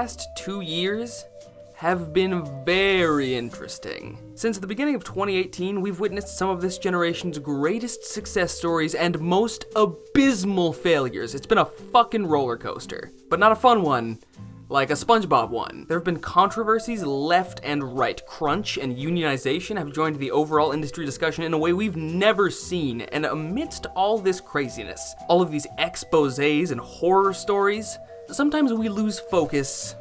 past 2 years have been very interesting. Since the beginning of 2018, we've witnessed some of this generation's greatest success stories and most abysmal failures. It's been a fucking roller coaster, but not a fun one, like a SpongeBob one. There have been controversies left and right. Crunch and unionization have joined the overall industry discussion in a way we've never seen, and amidst all this craziness, all of these exposés and horror stories, sometimes we lose focus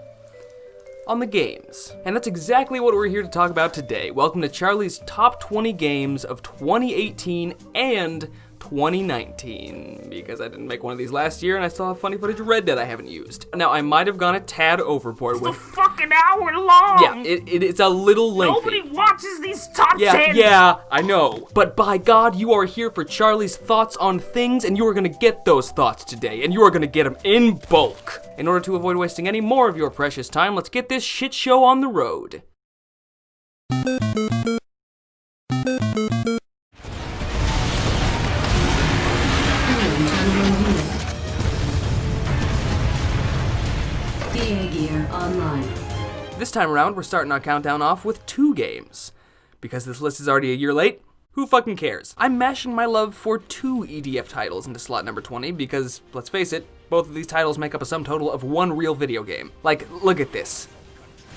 on the games. And that's exactly what we're here to talk about today. Welcome to Charlie's Top 20 Games of 2018 and 2019, because I didn't make one of these last year and I still have funny footage of Red Dead I haven't used. Now, I might have gone a tad overboard with... It's a fucking hour long! Yeah, it's a little lengthy. Nobody watches these top 10s! Yeah, I know. But by God, you are here for Charlie's thoughts on things, and you are gonna get those thoughts today, and you are gonna get them in bulk. In order to avoid wasting any more of your precious time, let's get this shit show on the road. Gear online. This time around, we're starting our countdown off with 2 games. Because this list is already a year late, who fucking cares? I'm mashing my love for 2 EDF titles into slot number 20 because, let's face it, both of these titles make up a sum total of one real video game. Like, look at this.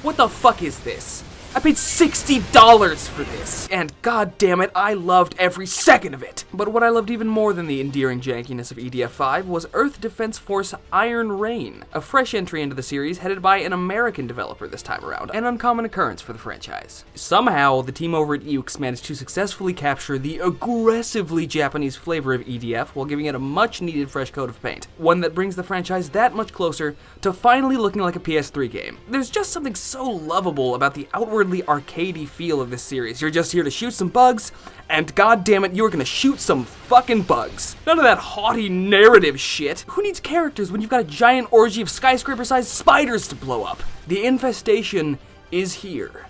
What the fuck is this? I paid $60 for this, and god damn it, I loved every second of it. But what I loved even more than the endearing jankiness of EDF 5 was Earth Defense Force Iron Rain, a fresh entry into the series headed by an American developer this time around, an uncommon occurrence for the franchise. Somehow, the team over at ENXGMA managed to successfully capture the aggressively Japanese flavor of EDF while giving it a much-needed fresh coat of paint, one that brings the franchise that much closer to finally looking like a PS3 game. There's just something so lovable about the outwardly arcadey feel of this series. You're just here to shoot some bugs, and goddammit, you're gonna shoot some fucking bugs. None of that haughty narrative shit. Who needs characters when you've got a giant orgy of skyscraper-sized spiders to blow up? The infestation is here,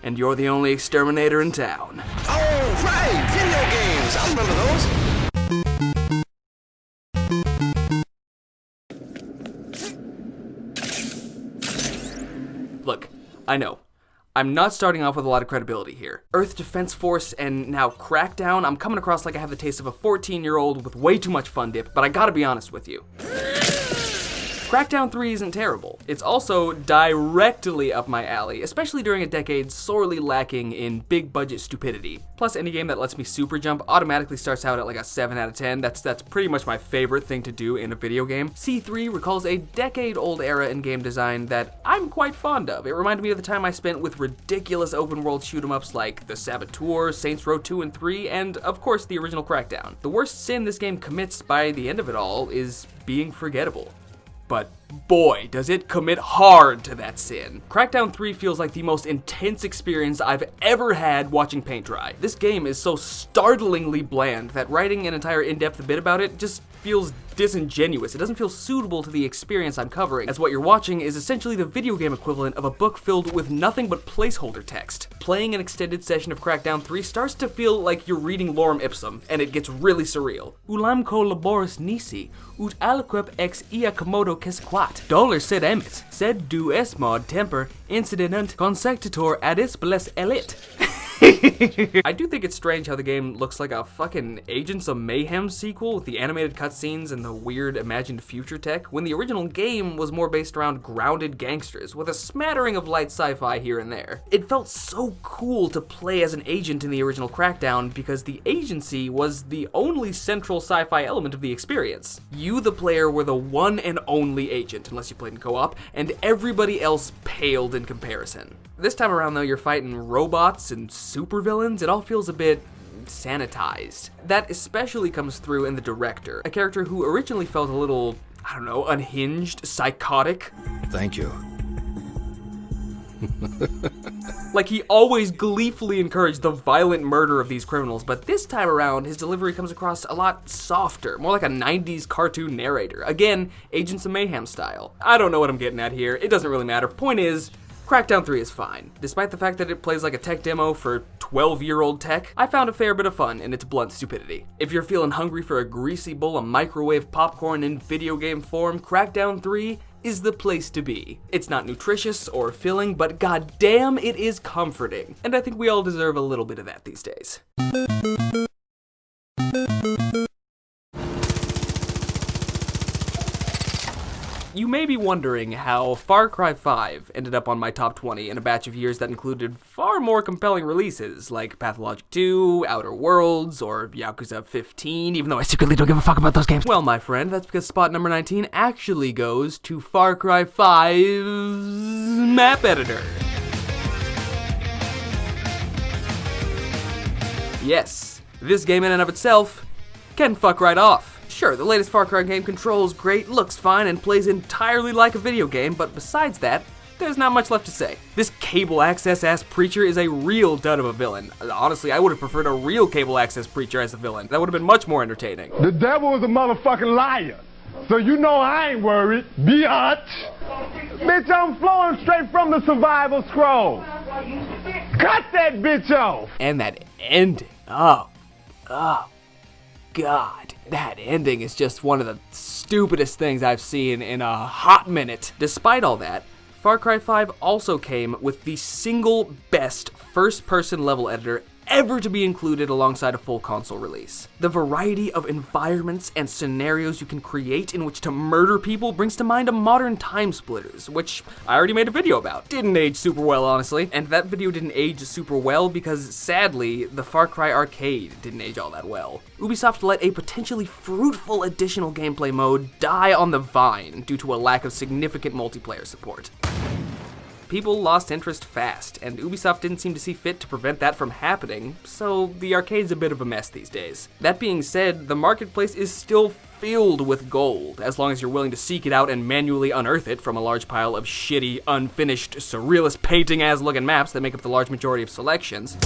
and you're the only exterminator in town. Oh, right! Video games! I remember those! Look, I know. I'm not starting off with a lot of credibility here. Earth Defense Force and now Crackdown, I'm coming across like I have the taste of a 14-year-old with way too much fun dip, but I gotta be honest with you. Crackdown 3 isn't terrible. It's also directly up my alley, especially during a decade sorely lacking in big-budget stupidity. Plus, any game that lets me super jump automatically starts out at like a 7 out of 10. That's pretty much my favorite thing to do in a video game. C3 recalls a decade-old era in game design that I'm quite fond of. It reminded me of the time I spent with ridiculous open-world shoot-em-ups like The Saboteur, Saints Row 2 and 3, and of course the original Crackdown. The worst sin this game commits by the end of it all is being forgettable. But boy, does it commit hard to that sin. Crackdown 3 feels like the most intense experience I've ever had watching paint dry. This game is so startlingly bland that writing an entire in-depth bit about it just feels disingenuous. It doesn't feel suitable to the experience I'm covering, as what you're watching is essentially the video game equivalent of a book filled with nothing but placeholder text. Playing an extended session of Crackdown 3 starts to feel like you're reading lorem ipsum, and it gets really surreal. Ulamco laboris nisi, ut aliquip ex ia commodo quesquat. Dollar sed emis, sed du esmod temper incidentant consectator adis bless elit. I do think it's strange how the game looks like a fucking Agents of Mayhem sequel with the animated cutscenes and the weird imagined future tech, when the original game was more based around grounded gangsters with a smattering of light sci-fi here and there. It felt so cool to play as an agent in the original Crackdown because the agency was the only central sci-fi element of the experience. You, the player, were the one and only agent, unless you played in co-op, and everybody else paled in comparison. This time around though, you're fighting robots and supervillains. It all feels a bit sanitized. That especially comes through in the director, a character who originally felt a little, I don't know, unhinged, psychotic. Thank you. Like he always gleefully encouraged the violent murder of these criminals, but this time around, his delivery comes across a lot softer, more like a 90s cartoon narrator. Again, Agents of Mayhem style. I don't know what I'm getting at here. It doesn't really matter. Point is, Crackdown 3 is fine. Despite the fact that it plays like a tech demo for 12-year-old tech, I found a fair bit of fun in its blunt stupidity. If you're feeling hungry for a greasy bowl of microwave popcorn in video game form, Crackdown 3 is the place to be. It's not nutritious or filling, but goddamn, it is comforting. And I think we all deserve a little bit of that these days. You may be wondering how Far Cry 5 ended up on my top 20 in a batch of years that included far more compelling releases, like Pathologic 2, Outer Worlds, or Yakuza 15, even though I secretly don't give a fuck about those games. Well, my friend, that's because spot number 19 actually goes to Far Cry 5's map editor. Yes, this game in and of itself can fuck right off. Sure, the latest Far Cry game controls great, looks fine, and plays entirely like a video game, but besides that, there's not much left to say. This cable access ass preacher is a real dud of a villain. Honestly, I would have preferred a real cable access preacher as a villain. That would have been much more entertaining. The devil is a motherfucking liar, so you know I ain't worried, biatch. Bitch, I'm flowing straight from the survival scroll. Cut that bitch off. And that ending, oh God. That ending is just one of the stupidest things I've seen in a hot minute. Despite all that, Far Cry 5 also came with the single best first-person level editor ever to be included alongside a full console release. The variety of environments and scenarios you can create in which to murder people brings to mind a modern Time Splitters, which I already made a video about. Didn't age super well, honestly, and that video didn't age super well because, sadly, the Far Cry Arcade didn't age all that well. Ubisoft let a potentially fruitful additional gameplay mode die on the vine due to a lack of significant multiplayer support. People lost interest fast, and Ubisoft didn't seem to see fit to prevent that from happening, so the arcade's a bit of a mess these days. That being said, the marketplace is still filled with gold, as long as you're willing to seek it out and manually unearth it from a large pile of shitty, unfinished, surrealist painting-ass looking maps that make up the large majority of selections.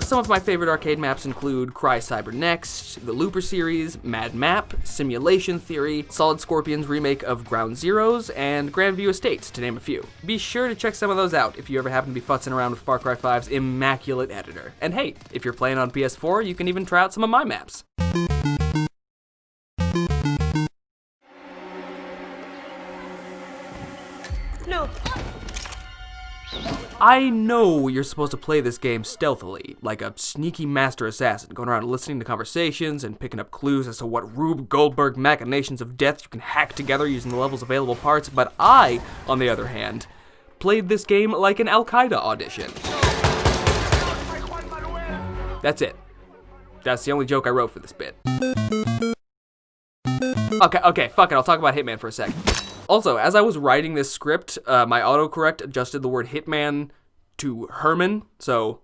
Some of my favorite arcade maps include Cry Cyber Next, the Looper series, Mad Map, Simulation Theory, Solid Scorpion's remake of Ground Zeroes, and Grandview Estates, to name a few. Be sure to check some of those out if you ever happen to be futzing around with Far Cry 5's immaculate editor. And hey, if you're playing on PS4, you can even try out some of my maps. No. I know you're supposed to play this game stealthily, like a sneaky master assassin, going around listening to conversations and picking up clues as to what Rube Goldberg machinations of death you can hack together using the level's available parts, but I, on the other hand, played this game like an Al-Qaeda audition. That's it. That's the only joke I wrote for this bit. Okay, fuck it, I'll talk about Hitman for a sec. Also, as I was writing this script, my autocorrect adjusted the word Hitman to Herman, so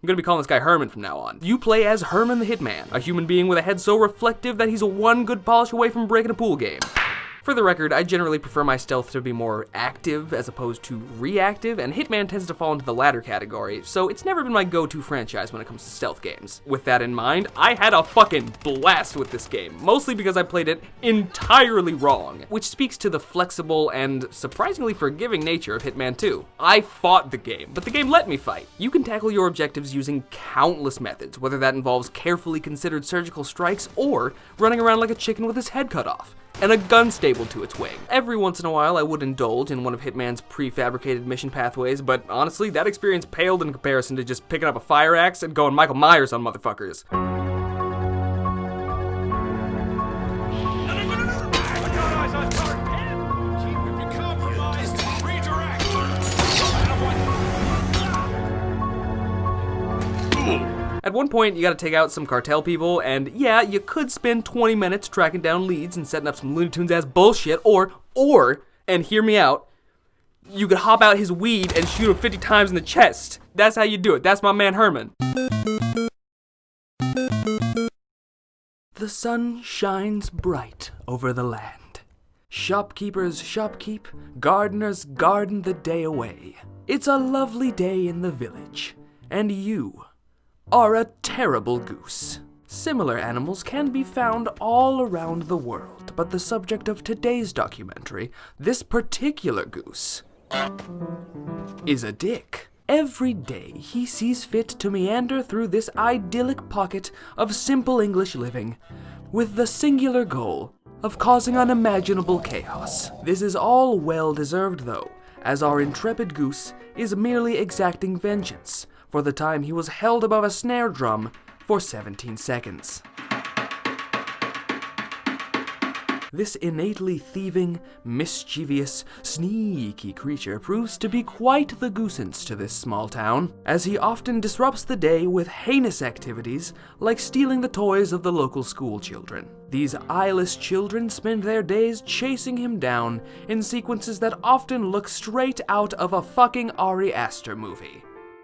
I'm gonna be calling this guy Herman from now on. You play as Herman the Hitman, a human being with a head so reflective that he's one good polish away from breaking a pool game. For the record, I generally prefer my stealth to be more active as opposed to reactive, and Hitman tends to fall into the latter category, so it's never been my go-to franchise when it comes to stealth games. With that in mind, I had a fucking blast with this game, mostly because I played it entirely wrong, which speaks to the flexible and surprisingly forgiving nature of Hitman 2. I fought the game, but the game let me fight. You can tackle your objectives using countless methods, whether that involves carefully considered surgical strikes or running around like a chicken with his head cut off, and a gun stapled to its wing. Every once in a while, I would indulge in one of Hitman's prefabricated mission pathways, but honestly, that experience paled in comparison to just picking up a fire axe and going Michael Myers on motherfuckers. At one point, you gotta take out some cartel people, and yeah, you could spend 20 minutes tracking down leads and setting up some Looney Tunes-ass bullshit, or, and hear me out, you could hop out his weed and shoot him 50 times in the chest. That's how you do it. That's my man Herman. The sun shines bright over the land. Shopkeepers shopkeep, gardeners garden the day away. It's a lovely day in the village, and you are a terrible goose. Similar animals can be found all around the world, but the subject of today's documentary, this particular goose, is a dick. Every day he sees fit to meander through this idyllic pocket of simple English living, with the singular goal of causing unimaginable chaos. This is all well-deserved though, as our intrepid Goose is merely exacting vengeance for the time he was held above a snare drum for 17 seconds. This innately thieving, mischievous, sneaky creature proves to be quite the goosance to this small town, as he often disrupts the day with heinous activities like stealing the toys of the local school children. These eyeless children spend their days chasing him down in sequences that often look straight out of a fucking Ari Aster movie,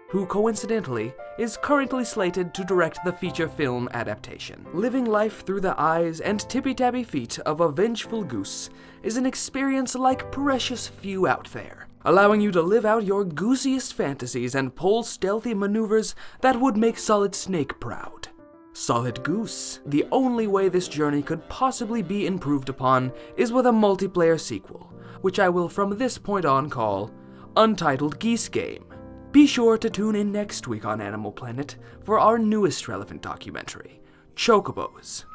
who coincidentally is currently slated to direct the feature film adaptation. Living life through the eyes and tippy-tappy feet of a vengeful goose is an experience like precious few out there, allowing you to live out your goosiest fantasies and pull stealthy maneuvers that would make Solid Snake proud. Solid Goose. The only way this journey could possibly be improved upon is with a multiplayer sequel, which I will from this point on call Untitled Geese Game. Be sure to tune in next week on Animal Planet for our newest relevant documentary, Chocobos.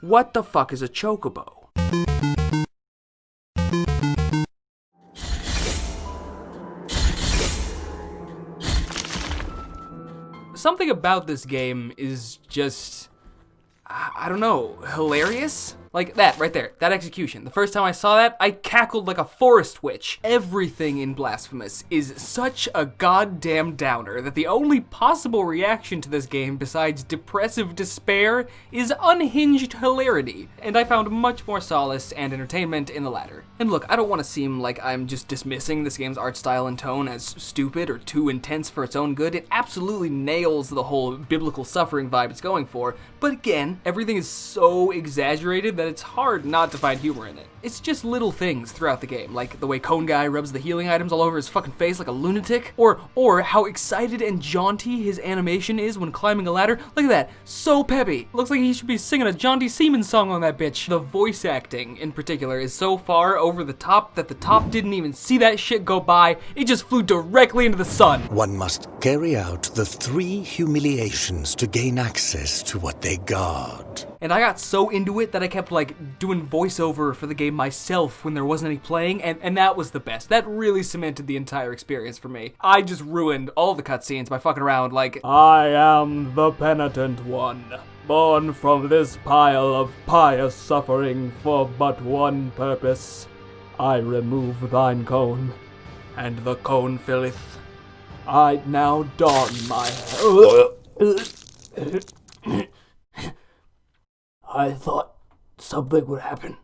What the fuck is a chocobo? Something about this game is just, I don't know, hilarious? Like that right there, that execution. The first time I saw that, I cackled like a forest witch. Everything in Blasphemous is such a goddamn downer that the only possible reaction to this game besides depressive despair is unhinged hilarity, and I found much more solace and entertainment in the latter. And look, I don't want to seem like I'm just dismissing this game's art style and tone as stupid or too intense for its own good. It absolutely nails the whole biblical suffering vibe it's going for, but again, everything is so exaggerated that it's hard not to find humor in it. It's just little things throughout the game, like the way Cone Guy rubs the healing items all over his fucking face like a lunatic, or how excited and jaunty his animation is when climbing a ladder. Look at that, so peppy. Looks like he should be singing a John D. Seaman song on that bitch. The voice acting, in particular, is so far over the top that the top didn't even see that shit go by. It just flew directly into the sun. One must carry out the 3 humiliations to gain access to what they guard. And I got so into it that I kept like doing voiceover for the game myself when there wasn't any playing, and that was the best. That really cemented the entire experience for me. I just ruined all the cutscenes by fucking around like, I am the penitent one, born from this pile of pious suffering for but one purpose. I remove thine cone, and the cone filleth. I now don my... I thought something would happen.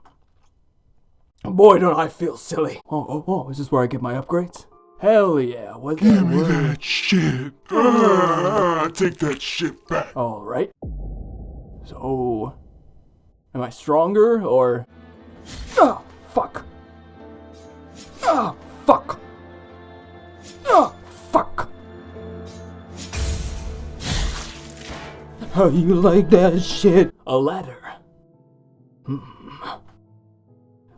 Boy, don't I feel silly. Oh, is this where I get my upgrades? Hell yeah, what's that word? Give me that shit. Take that shit back. Alright. So, am I stronger, or... Oh, fuck. Oh, fuck. Oh, fuck. How you like that shit? A ladder.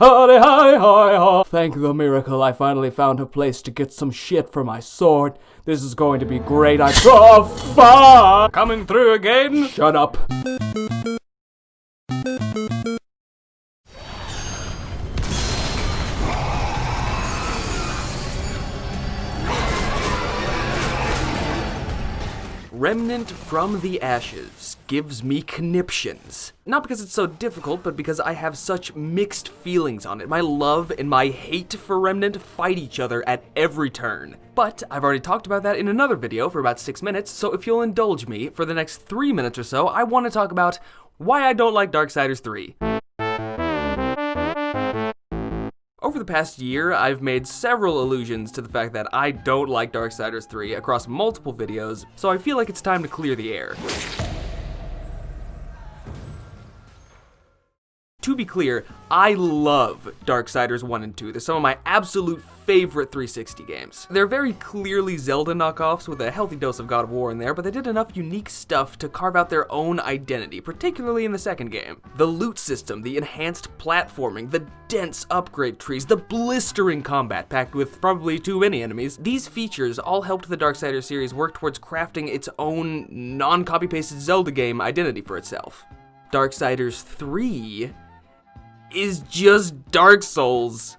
Hi. Thank the miracle I finally found a place to get some shit for my sword. This is going to be great. Oh, fuck! Coming through again? Shut up. Remnant from the Ashes gives me conniptions. Not because it's so difficult, but because I have such mixed feelings on it. My love and my hate for Remnant fight each other at every turn. But I've already talked about that in another video for about 6 minutes, so if you'll indulge me, for the next 3 minutes or so, I want to talk about why I don't like Darksiders 3. Over the past year, I've made several allusions to the fact that I don't like Darksiders 3 across multiple videos, so I feel like it's time to clear the air. To be clear, I love Darksiders 1 and 2. They're some of my absolute favorite 360 games. They're very clearly Zelda knockoffs with a healthy dose of God of War in there, but they did enough unique stuff to carve out their own identity, particularly in the second game. The loot system, the enhanced platforming, the dense upgrade trees, the blistering combat packed with probably too many enemies. These features all helped the Darksiders series work towards crafting its own non-copy-pasted Zelda game identity for itself. Darksiders 3 is just Dark Souls,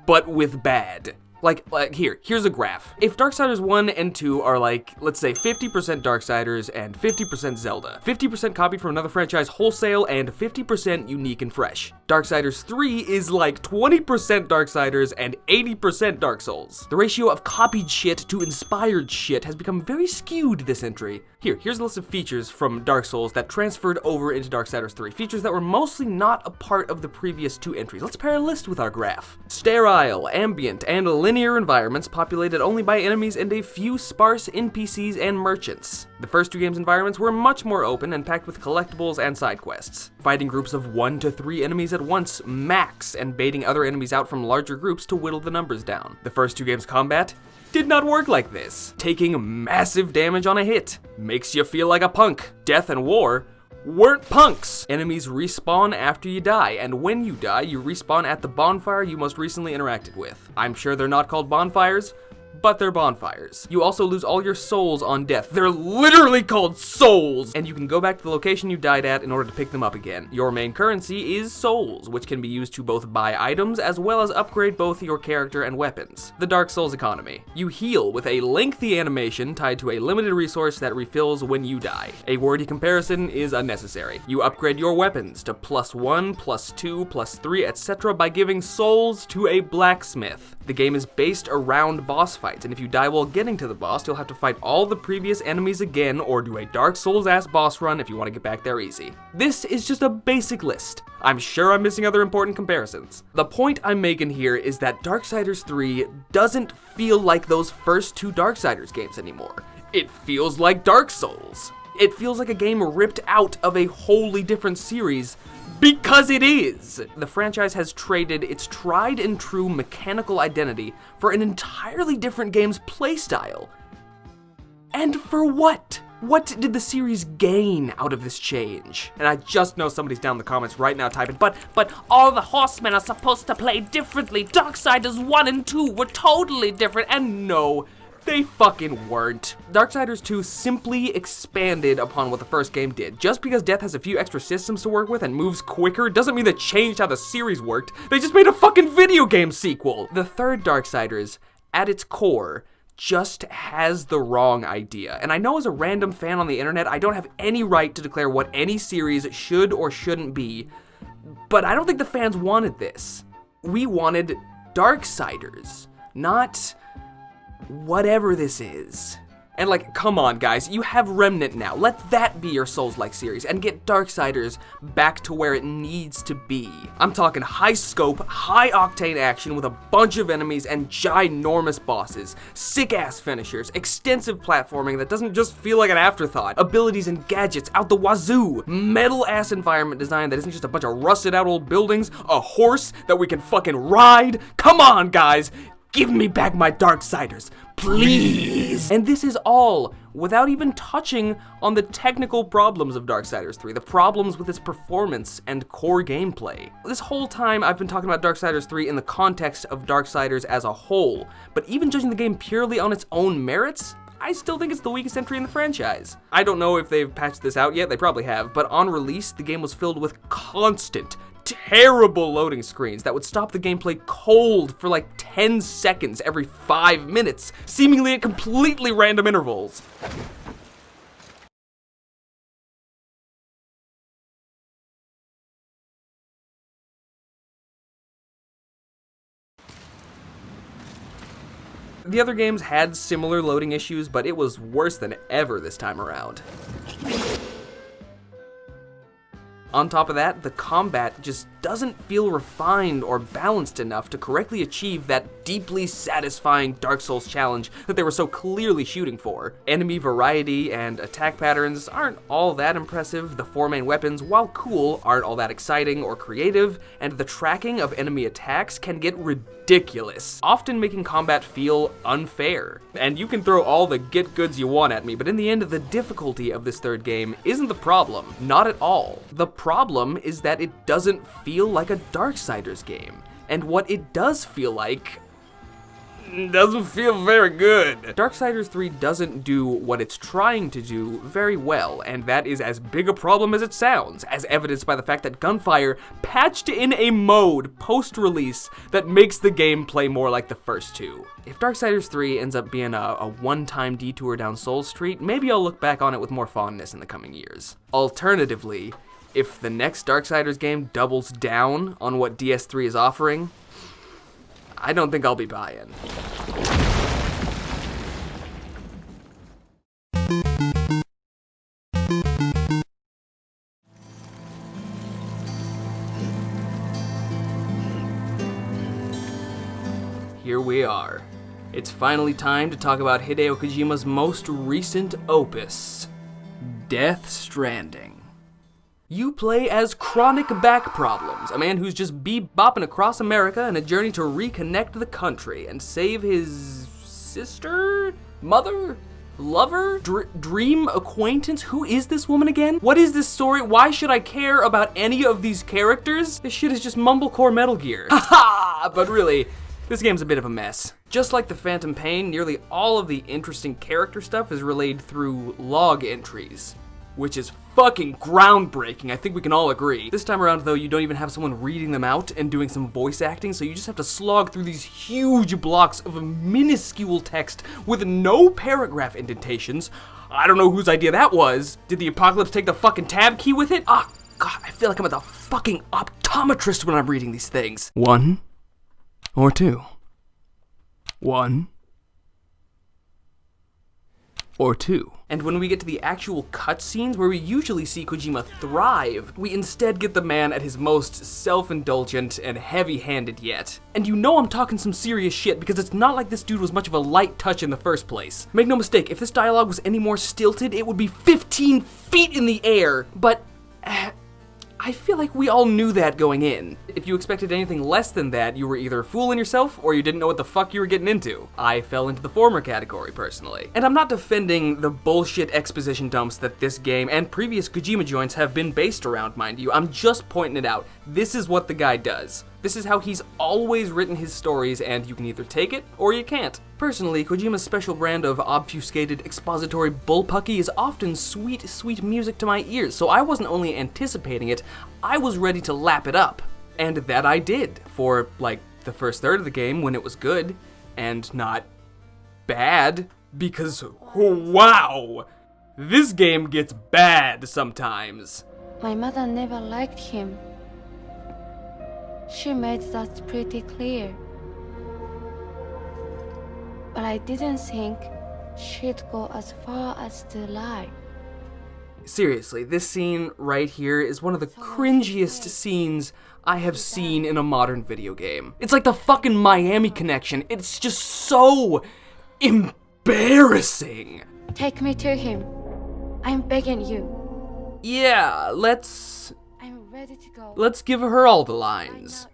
but with bad. Like here's a graph. If Darksiders 1 and 2 are like, let's say 50% Darksiders and 50% Zelda, 50% copied from another franchise wholesale, and 50% unique and fresh. Darksiders 3 is like 20% Darksiders and 80% Dark Souls. The ratio of copied shit to inspired shit has become very skewed this entry. Here's a list of features from Dark Souls that transferred over into Darksiders 3. Features that were mostly not a part of the previous 2 entries. Let's pair a list with our graph. Sterile, ambient, and linear environments populated only by enemies and a few sparse NPCs and merchants. The first 2 games' environments were much more open and packed with collectibles and side quests. Fighting groups of 1 to 3 enemies at once, max, and baiting other enemies out from larger groups to whittle the numbers down. The first 2 games' combat did not work like this. Taking massive damage on a hit makes you feel like a punk. Death and war weren't punks. Enemies respawn after you die, and when you die, you respawn at the bonfire you most recently interacted with. I'm sure they're not called bonfires, but they're bonfires. You also lose all your souls on death. They're literally called souls! And you can go back to the location you died at in order to pick them up again. Your main currency is souls, which can be used to both buy items as well as upgrade both your character and weapons. The Dark Souls economy. You heal with a lengthy animation tied to a limited resource that refills when you die. A wordy comparison is unnecessary. You upgrade your weapons to +1, +2, +3, etc. by giving souls to a blacksmith. The game is based around boss fights, and if you die while getting to the boss, you'll have to fight all the previous enemies again or do a Dark Souls-ass boss run if you want to get back there easy. This is just a basic list. I'm sure I'm missing other important comparisons. The point I'm making here is that Darksiders 3 doesn't feel like those first 2 Darksiders games anymore. It feels like Dark Souls. It feels like a game ripped out of a wholly different series, because it is! The franchise has traded its tried and true mechanical identity for an entirely different game's playstyle. And for what? What did the series gain out of this change? And I just know somebody's down in the comments right now typing, but all the horsemen are supposed to play differently. Darksiders 1 and 2 were totally different, and no, they fucking weren't. Darksiders 2 simply expanded upon what the first game did. Just because Death has a few extra systems to work with and moves quicker doesn't mean they changed how the series worked. They just made a fucking video game sequel. The third Darksiders, at its core, just has the wrong idea. And I know as a random fan on the internet, I don't have any right to declare what any series should or shouldn't be, but I don't think the fans wanted this. We wanted Darksiders, not whatever this is. And like, come on guys, you have Remnant now. Let that be your Souls-like series and get Darksiders back to where it needs to be. I'm talking high scope, high octane action with a bunch of enemies and ginormous bosses, sick ass finishers, extensive platforming that doesn't just feel like an afterthought, abilities and gadgets out the wazoo, metal ass environment design that isn't just a bunch of rusted out old buildings, a horse that we can fucking ride. Come on guys, give me back my Darksiders, please! And this is all without even touching on the technical problems of Darksiders 3, the problems with its performance and core gameplay. This whole time I've been talking about Darksiders 3 in the context of Darksiders as a whole, but even judging the game purely on its own merits, I still think it's the weakest entry in the franchise. I don't know if they've patched this out yet, they probably have, but on release, the game was filled with constant, terrible loading screens that would stop the gameplay cold for like 10 seconds every 5 minutes, seemingly at completely random intervals. The other games had similar loading issues, but it was worse than ever this time around. On top of that, the combat just doesn't feel refined or balanced enough to correctly achieve that deeply satisfying Dark Souls challenge that they were so clearly shooting for. Enemy variety and attack patterns aren't all that impressive, the 4 main weapons, while cool, aren't all that exciting or creative, and the tracking of enemy attacks can get ridiculous, often making combat feel unfair. And you can throw all the get goods you want at me, but in the end, the difficulty of this third game isn't the problem. Not at all. The problem is that it doesn't feel like a Darksiders game. And what it does feel like doesn't feel very good. Darksiders 3 doesn't do what it's trying to do very well, and that is as big a problem as it sounds, as evidenced by the fact that Gunfire patched in a mode post-release that makes the game play more like the first two. If Darksiders 3 ends up being a one-time detour down Soul Street, maybe I'll look back on it with more fondness in the coming years. Alternatively, if the next Darksiders game doubles down on what DS3 is offering, I don't think I'll be buying. Here we are. It's finally time to talk about Hideo Kojima's most recent opus, Death Stranding. You play as Chronic Back Problems, a man who's just bebopping across America in a journey to reconnect the country and save his sister? Mother? Lover? Dream acquaintance? Who is this woman again? What is this story? Why should I care about any of these characters? This shit is just mumblecore Metal Gear. Haha! But really, this game's a bit of a mess. Just like the Phantom Pain, nearly all of the interesting character stuff is relayed through log entries, which is fucking groundbreaking, I think we can all agree. This time around, though, you don't even have someone reading them out and doing some voice acting, so you just have to slog through these huge blocks of minuscule text with no paragraph indentations. I don't know whose idea that was. Did the apocalypse take the fucking tab key with it? Ah, God, I feel like I'm at the fucking optometrist when I'm reading these things. 1 or 2. 1 or 2. And when we get to the actual cutscenes where we usually see Kojima thrive, we instead get the man at his most self-indulgent and heavy-handed yet. And you know I'm talking some serious shit because it's not like this dude was much of a light touch in the first place. Make no mistake, if this dialogue was any more stilted, it would be 15 feet in the air, but I feel like we all knew that going in. If you expected anything less than that, you were either fooling yourself or you didn't know what the fuck you were getting into. I fell into the former category, personally. And I'm not defending the bullshit exposition dumps that this game and previous Kojima joints have been based around, mind you. I'm just pointing it out. This is what the guy does. This is how he's always written his stories, and you can either take it or you can't. Personally, Kojima's special brand of obfuscated expository bullpucky is often sweet, sweet music to my ears, so I wasn't only anticipating it, I was ready to lap it up. And that I did, for, like, the first third of the game when it was good, and not bad, because, wow, this game gets bad sometimes. My mother never liked him. She made that pretty clear. But I didn't think she'd go as far as to lie. Seriously, this scene right here is one of the cringiest scenes I have seen in a modern video game. It's like the fucking Miami Connection. It's just so embarrassing. Take me to him. I'm begging you. Yeah, I'm ready to go. Let's give her all the lines.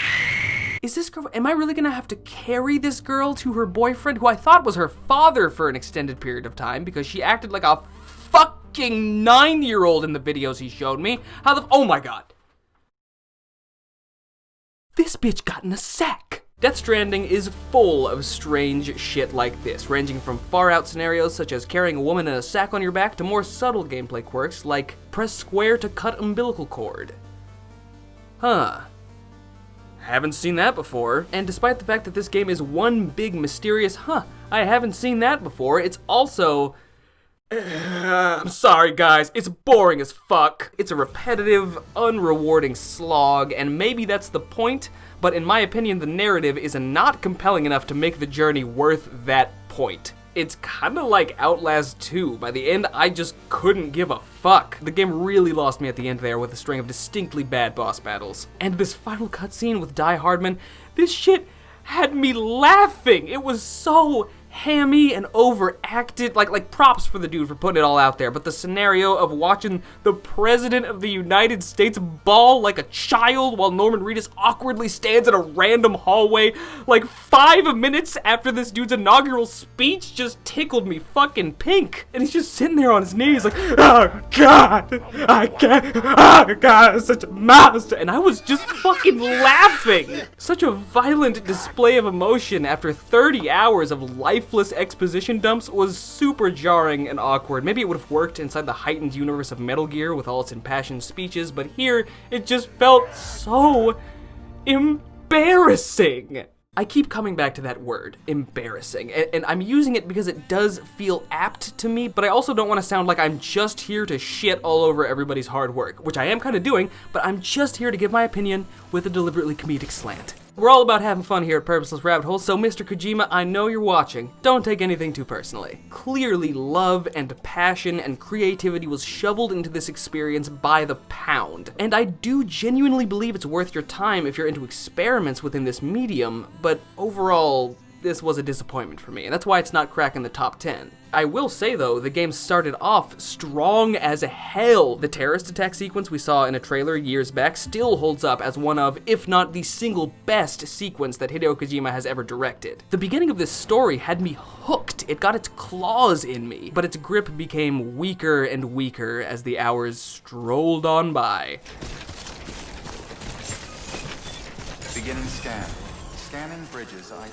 Is this girl, am I really gonna have to carry this girl to her boyfriend, who I thought was her father for an extended period of time because she acted like a fucking 9-year-old in the videos he showed me? Oh my God. This bitch got in a sack. Death Stranding is full of strange shit like this, ranging from far-out scenarios such as carrying a woman in a sack on your back to more subtle gameplay quirks like press square to cut umbilical cord. Huh. Haven't seen that before. And despite the fact that this game is one big mysterious, I haven't seen that before, it's also... I'm sorry guys, it's boring as fuck. It's a repetitive, unrewarding slog, and maybe that's the point, but in my opinion the narrative is not compelling enough to make the journey worth that point. It's kinda like Outlast 2. By the end, I just couldn't give a fuck. The game really lost me at the end there with a string of distinctly bad boss battles. And this final cutscene with Die Hardman, this shit had me laughing. It was so hammy and overacted. Like props for the dude for putting it all out there, but the scenario of watching the President of the United States bawl like a child while Norman Reedus awkwardly stands in a random hallway like 5 minutes after this dude's inaugural speech just tickled me fucking pink. And he's just sitting there on his knees like, oh God, I can't, oh God, I'm such a monster. And I was just fucking laughing. Such a violent display of emotion after 30 hours of lifeless exposition dumps was super jarring and awkward. Maybe it would have worked inside the heightened universe of Metal Gear with all its impassioned speeches, but here it just felt so embarrassing. I keep coming back to that word, embarrassing, and I'm using it because it does feel apt to me, but I also don't want to sound like I'm just here to shit all over everybody's hard work, which I am kind of doing, but I'm just here to give my opinion with a deliberately comedic slant. We're all about having fun here at Purposeless Rabbit Hole, so Mr. Kojima, I know you're watching. Don't take anything too personally. Clearly, love and passion and creativity was shoveled into this experience by the pound. And I do genuinely believe it's worth your time if you're into experiments within this medium, but overall, this was a disappointment for me, and that's why it's not cracking the top 10. I will say though, the game started off strong as hell. The terrorist attack sequence we saw in a trailer years back still holds up as one of, if not the single best sequence that Hideo Kojima has ever directed. The beginning of this story had me hooked. It got its claws in me, but its grip became weaker and weaker as the hours strolled on by. Beginning scan. Scanning bridges ID.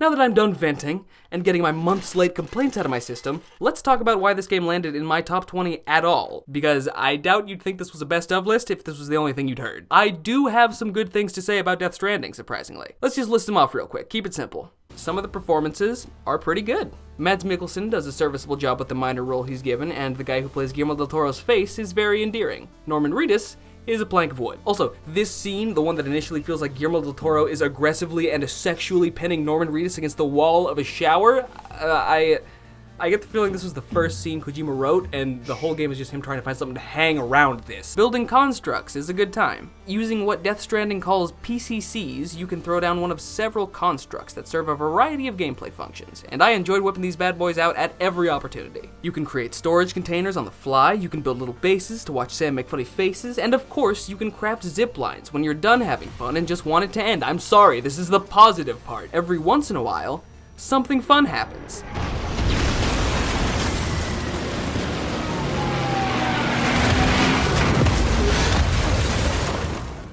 Now that I'm done venting and getting my months late complaints out of my system, let's talk about why this game landed in my top 20 at all, because I doubt you'd think this was a best of list if this was the only thing you'd heard. I do have some good things to say about Death Stranding, surprisingly. Let's just list them off real quick, keep it simple. Some of the performances are pretty good. Mads Mikkelsen does a serviceable job with the minor role he's given, and the guy who plays Guillermo del Toro's face is very endearing. Norman Reedus is a plank of wood. Also, this scene, the one that initially feels like Guillermo del Toro is aggressively and sexually pinning Norman Reedus against the wall of a shower, I get the feeling this was the first scene Kojima wrote, and the whole game is just him trying to find something to hang around this. Building constructs is a good time. Using what Death Stranding calls PCCs, you can throw down one of several constructs that serve a variety of gameplay functions, and I enjoyed whipping these bad boys out at every opportunity. You can create storage containers on the fly, you can build little bases to watch Sam make funny faces, and of course, you can craft zip lines when you're done having fun and just want it to end. I'm sorry, this is the positive part. Every once in a while, something fun happens.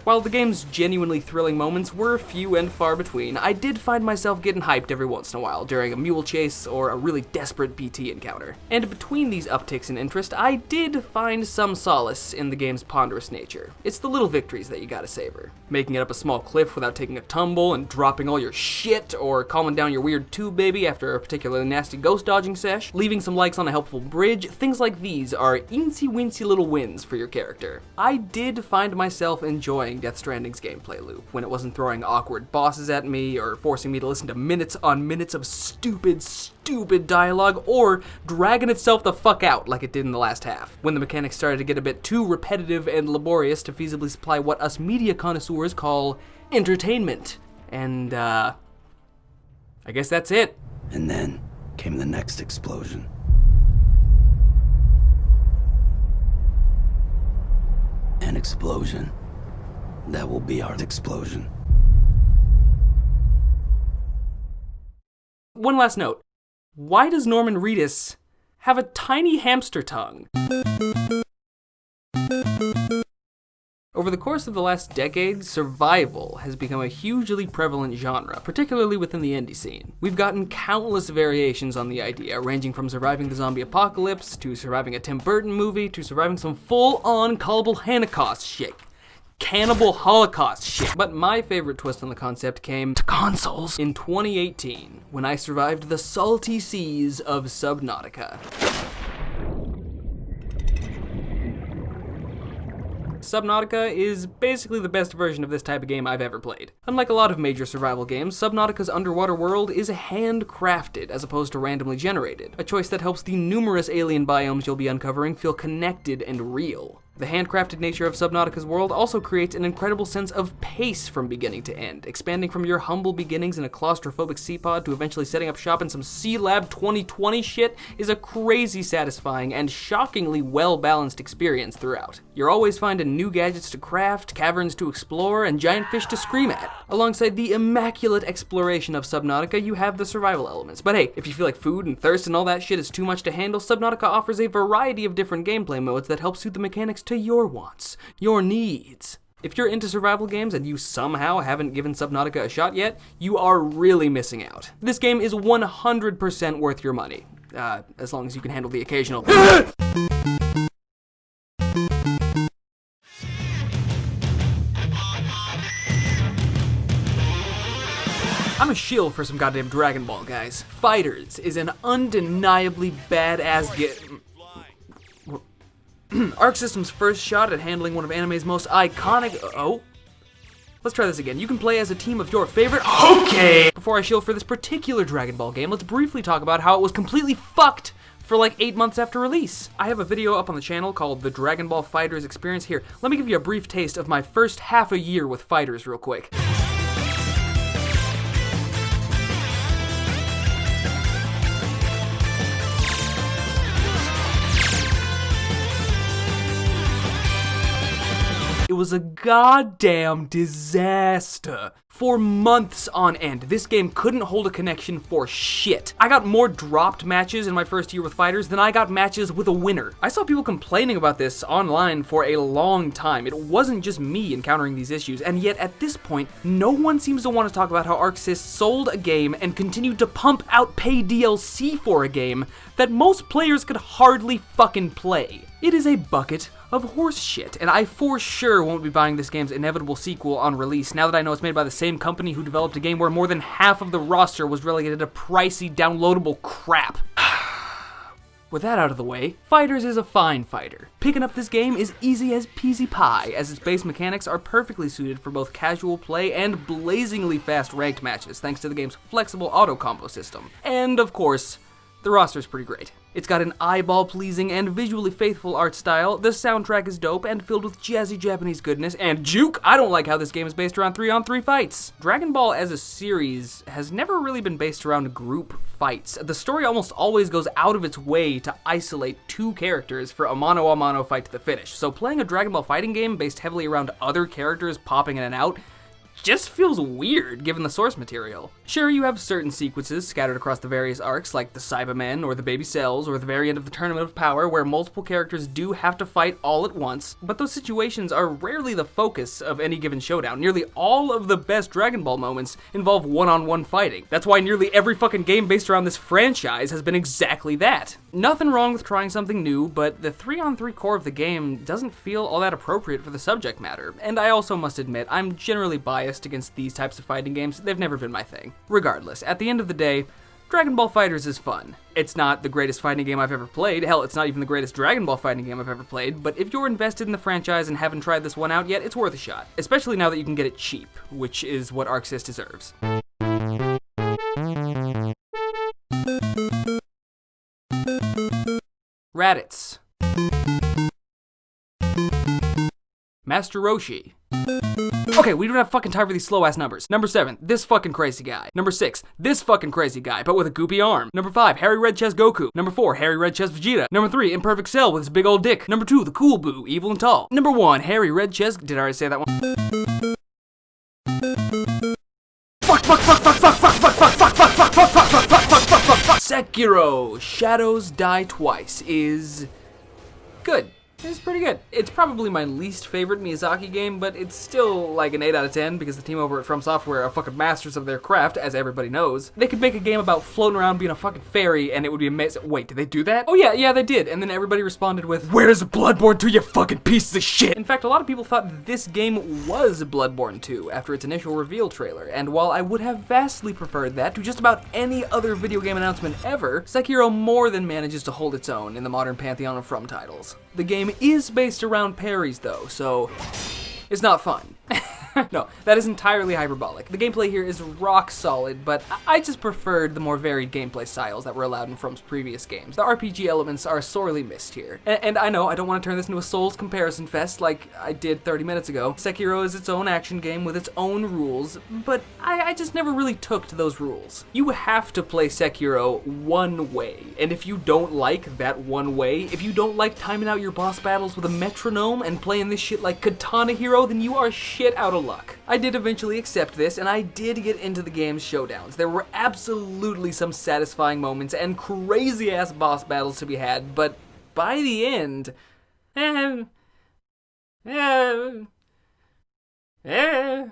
While the game's genuinely thrilling moments were few and far between, I did find myself getting hyped every once in a while during a mule chase or a really desperate BT encounter. And between these upticks in interest, I did find some solace in the game's ponderous nature. It's the little victories that you gotta savor. Making it up a small cliff without taking a tumble and dropping all your shit, or calming down your weird tube baby after a particularly nasty ghost dodging sesh, leaving some likes on a helpful bridge, things like these are eensy-weensy little wins for your character. I did find myself enjoying Death Stranding's gameplay loop, when it wasn't throwing awkward bosses at me, or forcing me to listen to minutes on minutes of stupid dialogue, or dragging itself the fuck out like it did in the last half, when the mechanics started to get a bit too repetitive and laborious to feasibly supply what us media connoisseurs call entertainment. And, I guess that's it. And then came the next explosion. An explosion. That will be our explosion. One last note. Why does Norman Reedus have a tiny hamster tongue? Over the course of the last decade, survival has become a hugely prevalent genre, particularly within the indie scene. We've gotten countless variations on the idea, ranging from surviving the zombie apocalypse, to surviving a Tim Burton movie, to surviving some full-on cannibal Holocaust shit. Cannibal Holocaust shit. But my favorite twist on the concept came to consoles in 2018, when I survived the salty seas of Subnautica. Subnautica is basically the best version of this type of game I've ever played. Unlike a lot of major survival games, Subnautica's underwater world is handcrafted as opposed to randomly generated, a choice that helps the numerous alien biomes you'll be uncovering feel connected and real. The handcrafted nature of Subnautica's world also creates an incredible sense of pace from beginning to end, expanding from your humble beginnings in a claustrophobic sea pod to eventually setting up shop in some C-Lab 2020 shit is a crazy satisfying and shockingly well-balanced experience throughout. You're always finding new gadgets to craft, caverns to explore, and giant fish to scream at. Alongside the immaculate exploration of Subnautica, you have the survival elements. But hey, if you feel like food and thirst and all that shit is too much to handle, Subnautica offers a variety of different gameplay modes that help suit the mechanics to your wants, your needs. If you're into survival games and you somehow haven't given Subnautica a shot yet, you are really missing out. This game is 100% worth your money. As long as you can handle the occasional I'm a shill for some goddamn Dragon Ball, guys. FighterZ is an undeniably badass game. Arc System's first shot at handling one of anime's most iconic. Oh. Let's try this again. You can play as a team of your favorite. Okay! Before I shill for this particular Dragon Ball game, let's briefly talk about how it was completely fucked for like 8 months after release. I have a video up on the channel called the Dragon Ball FighterZ Experience. Here, let me give you a brief taste of my first half a year with FighterZ real quick. It was a goddamn disaster. For months on end, this game couldn't hold a connection for shit. I got more dropped matches in my first year with FighterZ than I got matches with a winner. I saw people complaining about this online for a long time. It wasn't just me encountering these issues, and yet at this point, no one seems to want to talk about how ArcSys sold a game and continued to pump out pay DLC for a game that most players could hardly fucking play. It is a bucket of horse shit, and I for sure won't be buying this game's inevitable sequel on release now that I know it's made by the same company who developed a game where more than half of the roster was relegated to pricey, downloadable crap. With that out of the way, FighterZ is a fine fighter. Picking up this game is easy as peasy pie, as its base mechanics are perfectly suited for both casual play and blazingly fast ranked matches, thanks to the game's flexible auto-combo system. And of course, the roster's pretty great. It's got an eyeball-pleasing and visually faithful art style, the soundtrack is dope and filled with jazzy Japanese goodness, and juke, I don't like how this game is based around 3-on-3 fights. Dragon Ball as a series has never really been based around group fights. The story almost always goes out of its way to isolate two characters for a mano-a-mano fight to the finish, so playing a Dragon Ball fighting game based heavily around other characters popping in and out just feels weird given the source material. Sure, you have certain sequences scattered across the various arcs, like the Cybermen, or the Baby Cells, or the very end of the Tournament of Power, where multiple characters do have to fight all at once, but those situations are rarely the focus of any given showdown. Nearly all of the best Dragon Ball moments involve one-on-one fighting. That's why nearly every fucking game based around this franchise has been exactly that. Nothing wrong with trying something new, but the 3-on-3 core of the game doesn't feel all that appropriate for the subject matter, and I also must admit, I'm generally biased against these types of fighting games. They've never been my thing. Regardless, at the end of the day, Dragon Ball FighterZ is fun. It's not the greatest fighting game I've ever played, hell, it's not even the greatest Dragon Ball fighting game I've ever played, but if you're invested in the franchise and haven't tried this one out yet, it's worth a shot. Especially now that you can get it cheap, which is what ArcSys deserves. Raditz. Master Roshi. Okay, we don't have fucking time for these slow-ass numbers. Number 7, this fucking crazy guy. Number 6, this fucking crazy guy, but with a goopy arm. Number 5, hairy red chest Goku. Number 4, hairy red chest Vegeta. Number 3, imperfect Cell with his big old dick. Number 2, the cool boo, evil and tall. Number 1, hairy red chest. Did I already say that one? Sekiro, Shadows Die Twice is good. It's pretty good. It's probably my least favorite Miyazaki game, but it's still like an 8 out of 10 because the team over at From Software are fucking masters of their craft, as everybody knows. They could make a game about floating around being a fucking fairy and it would be amazing. Wait, did they do that? Oh yeah, they did. And then everybody responded with, "Where's Bloodborne 2, you fucking pieces of shit?" In fact, a lot of people thought this game was Bloodborne 2 after its initial reveal trailer, and while I would have vastly preferred that to just about any other video game announcement ever, Sekiro more than manages to hold its own in the modern pantheon of From titles. The game is based around parries though, so it's not fun. No, that is entirely hyperbolic. The gameplay here is rock solid, but I just preferred the more varied gameplay styles that were allowed in From's previous games. The RPG elements are sorely missed here. And I know I don't want to turn this into a Souls comparison fest like I did 30 minutes ago. Sekiro is its own action game with its own rules, but I just never really took to those rules. You have to play Sekiro one way, and if you don't like that one way, if you don't like timing out your boss battles with a metronome and playing this shit like Katana Hero, then you are shit out of luck. I did eventually accept this, and I did get into the game's showdowns. There were absolutely some satisfying moments and crazy-ass boss battles to be had, but by the end...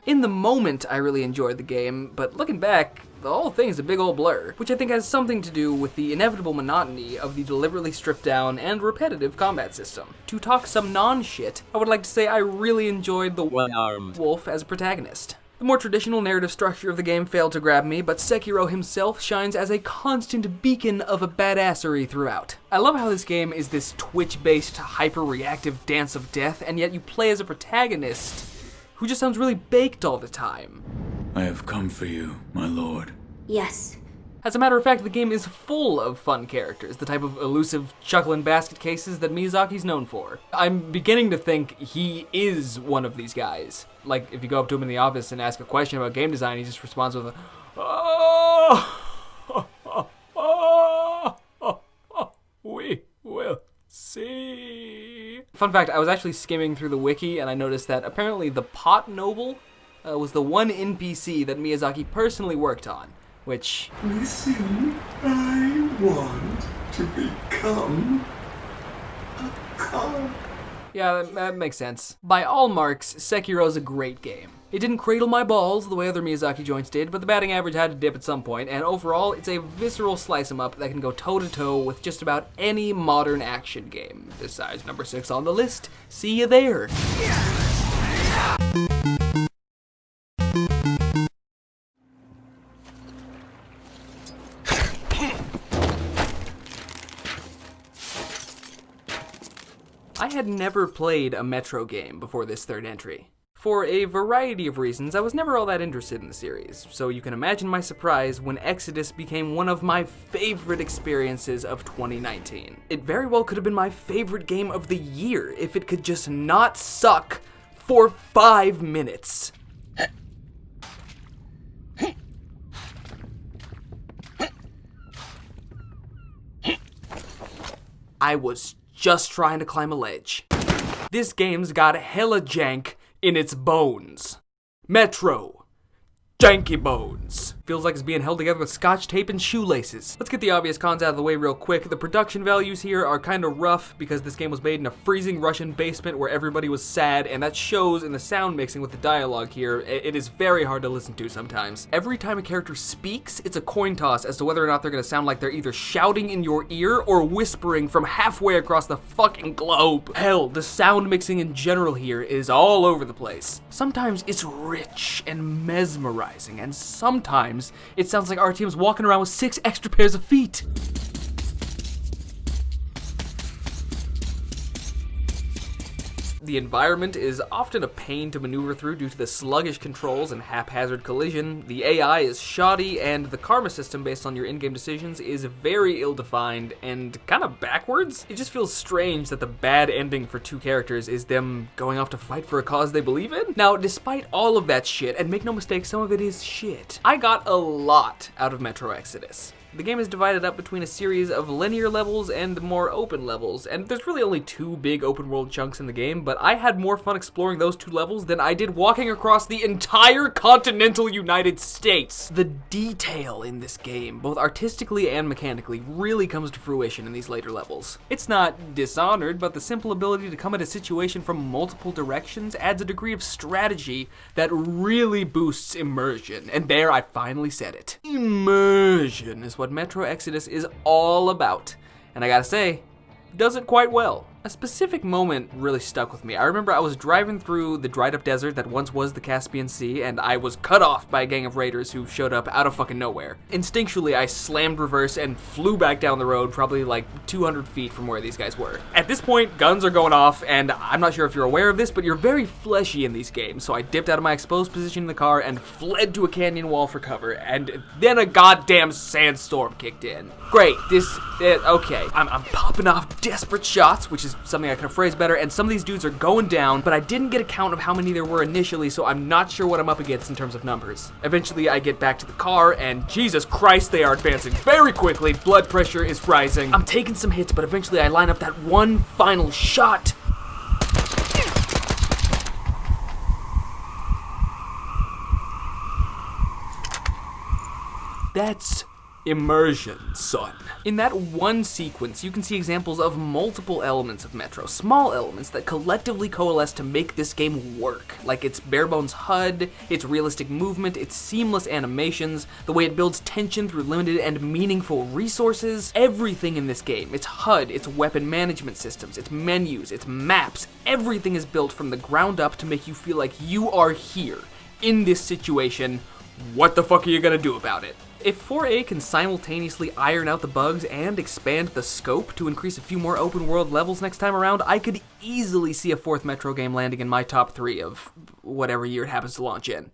In the moment, I really enjoyed the game, but looking back, the whole thing's a big old blur, which I think has something to do with the inevitable monotony of the deliberately stripped down and repetitive combat system. To talk some non-shit, I would like to say I really enjoyed the one-armed wolf as a protagonist. The more traditional narrative structure of the game failed to grab me, but Sekiro himself shines as a constant beacon of a badassery throughout. I love how this game is this Twitch-based, hyper-reactive dance of death, and yet you play as a protagonist who just sounds really baked all the time. I have come for you, my lord. Yes. As a matter of fact, the game is full of fun characters, the type of elusive chuckling basket cases that Miyazaki's known for. I'm beginning to think he is one of these guys. Like, if you go up to him in the office and ask a question about game design, he just responds with a, we will see. Fun fact, I was actually skimming through the wiki and I noticed that apparently the Pot Noble was the one NPC that Miyazaki personally worked on, which... Listen, I want to become a car. Yeah, that makes sense. By all marks, Sekiro's a great game. It didn't cradle my balls the way other Miyazaki joints did, but the batting average had to dip at some point, and overall, it's a visceral slice-em-up that can go toe-to-toe with just about any modern action game. Besides number 6 on the list, see you there. I had never played a Metro game before this third entry. For a variety of reasons, I was never all that interested in the series, so you can imagine my surprise when Exodus became one of my favorite experiences of 2019. It very well could have been my favorite game of the year if it could just not suck for 5 minutes. I was just trying to climb a ledge. This game's got hella jank in its bones. Metro. Janky bones. Feels like it's being held together with scotch tape and shoelaces. Let's get the obvious cons out of the way real quick. The production values here are kind of rough because this game was made in a freezing Russian basement where everybody was sad, and that shows in the sound mixing with the dialogue here. It is very hard to listen to sometimes. Every time a character speaks, it's a coin toss as to whether or not they're gonna sound like they're either shouting in your ear or whispering from halfway across the fucking globe. Hell, the sound mixing in general here is all over the place. Sometimes it's rich and mesmerizing, and sometimes it sounds like RTM's walking around with 6 extra pairs of feet. The environment is often a pain to maneuver through due to the sluggish controls and haphazard collision. The AI is shoddy, and the karma system based on your in-game decisions is very ill-defined and kind of backwards. It just feels strange that the bad ending for 2 characters is them going off to fight for a cause they believe in. Now, despite all of that shit, and make no mistake, some of it is shit, I got a lot out of Metro Exodus. The game is divided up between a series of linear levels and more open levels, and there's really only 2 big open world chunks in the game, but I had more fun exploring those 2 levels than I did walking across the entire continental United States. The detail in this game, both artistically and mechanically, really comes to fruition in these later levels. It's not Dishonored, but the simple ability to come at a situation from multiple directions adds a degree of strategy that really boosts immersion, and there I finally said it. Immersion is what Metro Exodus is all about, and I gotta say, does it quite well. A specific moment really stuck with me. I remember I was driving through the dried up desert that once was the Caspian Sea, and I was cut off by a gang of raiders who showed up out of fucking nowhere. Instinctually, I slammed reverse and flew back down the road, probably like 200 feet from where these guys were. At this point, guns are going off, and I'm not sure if you're aware of this, but you're very fleshy in these games, so I dipped out of my exposed position in the car and fled to a canyon wall for cover, and then a goddamn sandstorm kicked in. Great, okay. I'm popping off desperate shots, which is something I could have phrased better, and some of these dudes are going down, but I didn't get a count of how many there were initially, so I'm not sure what I'm up against in terms of numbers. Eventually, I get back to the car, and Jesus Christ, they are advancing very quickly. Blood pressure is rising. I'm taking some hits, but eventually I line up that one final shot. That's immersion, son. In that one sequence, you can see examples of multiple elements of Metro, small elements that collectively coalesce to make this game work, like its bare-bones HUD, its realistic movement, its seamless animations, the way it builds tension through limited and meaningful resources. Everything in this game, its HUD, its weapon management systems, its menus, its maps, everything is built from the ground up to make you feel like you are here, in this situation. What the fuck are you gonna do about it? If 4A can simultaneously iron out the bugs and expand the scope to increase a few more open world levels next time around, I could easily see a fourth Metro game landing in my top 3 of whatever year it happens to launch in.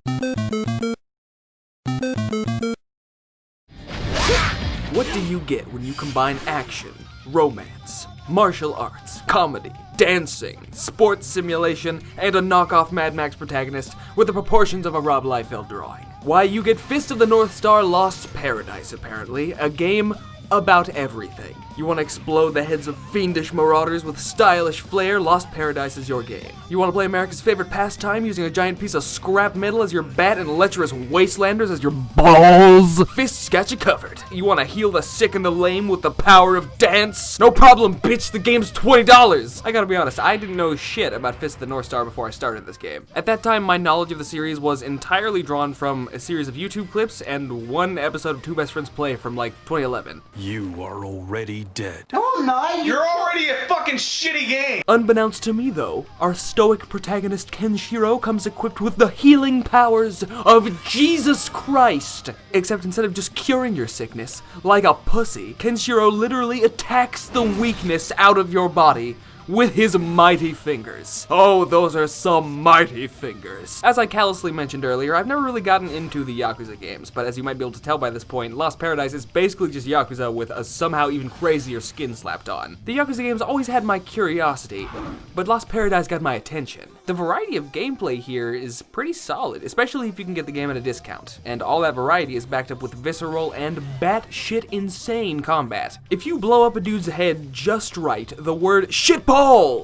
What do you get when you combine action, romance, martial arts, comedy, dancing, sports simulation, and a knockoff Mad Max protagonist with the proportions of a Rob Liefeld drawing? Why, you get Fist of the North Star Lost Paradise, apparently, a game about everything. You want to explode the heads of fiendish marauders with stylish flair? Lost Paradise is your game. You want to play America's favorite pastime using a giant piece of scrap metal as your bat and lecherous wastelanders as your balls? Fist's got you covered. You want to heal the sick and the lame with the power of dance? No problem, bitch, the game's $20! I gotta be honest, I didn't know shit about Fist of the North Star before I started this game. At that time, my knowledge of the series was entirely drawn from a series of YouTube clips and one episode of Two Best Friends Play from like 2011. You are already dead. You're already a fucking shitty game. Unbeknownst to me, though, our stoic protagonist Kenshiro comes equipped with the healing powers of Jesus Christ. Except instead of just curing your sickness, like a pussy, Kenshiro literally attacks the weakness out of your body with his mighty fingers. Oh, those are some mighty fingers. As I callously mentioned earlier, I've never really gotten into the Yakuza games, but as you might be able to tell by this point, Lost Paradise is basically just Yakuza with a somehow even crazier skin slapped on. The Yakuza games always had my curiosity, but Lost Paradise got my attention. The variety of gameplay here is pretty solid, especially if you can get the game at a discount. And all that variety is backed up with visceral and batshit insane combat. If you blow up a dude's head just right, the word shitballs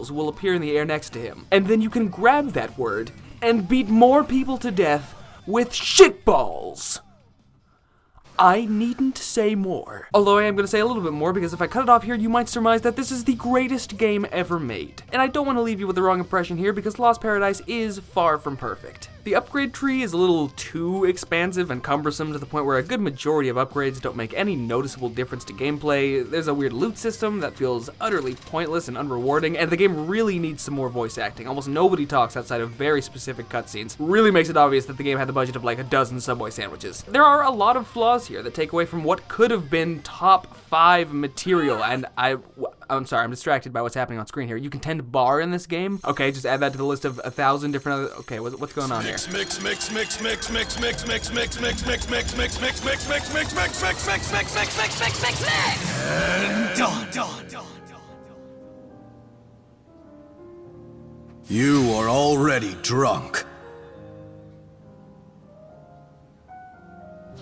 will appear in the air next to him. And then you can grab that word and beat more people to death with shitballs. I needn't say more. Although I am going to say a little bit more, because if I cut it off here, you might surmise that this is the greatest game ever made. And I don't want to leave you with the wrong impression here, because Lost Paradise is far from perfect. The upgrade tree is a little too expansive and cumbersome to the point where a good majority of upgrades don't make any noticeable difference to gameplay. There's a weird loot system that feels utterly pointless and unrewarding, and the game really needs some more voice acting. Almost nobody talks outside of very specific cutscenes. Really makes it obvious that the game had the budget of like a dozen Subway sandwiches. There are a lot of flaws here that take away from what could have been top 5 material, and I'm sorry, I'm distracted by what's happening on screen here. You can tend bar in this game. Okay, just add that to the list of 1,000 different other, okay, what's going on here? You are already drunk.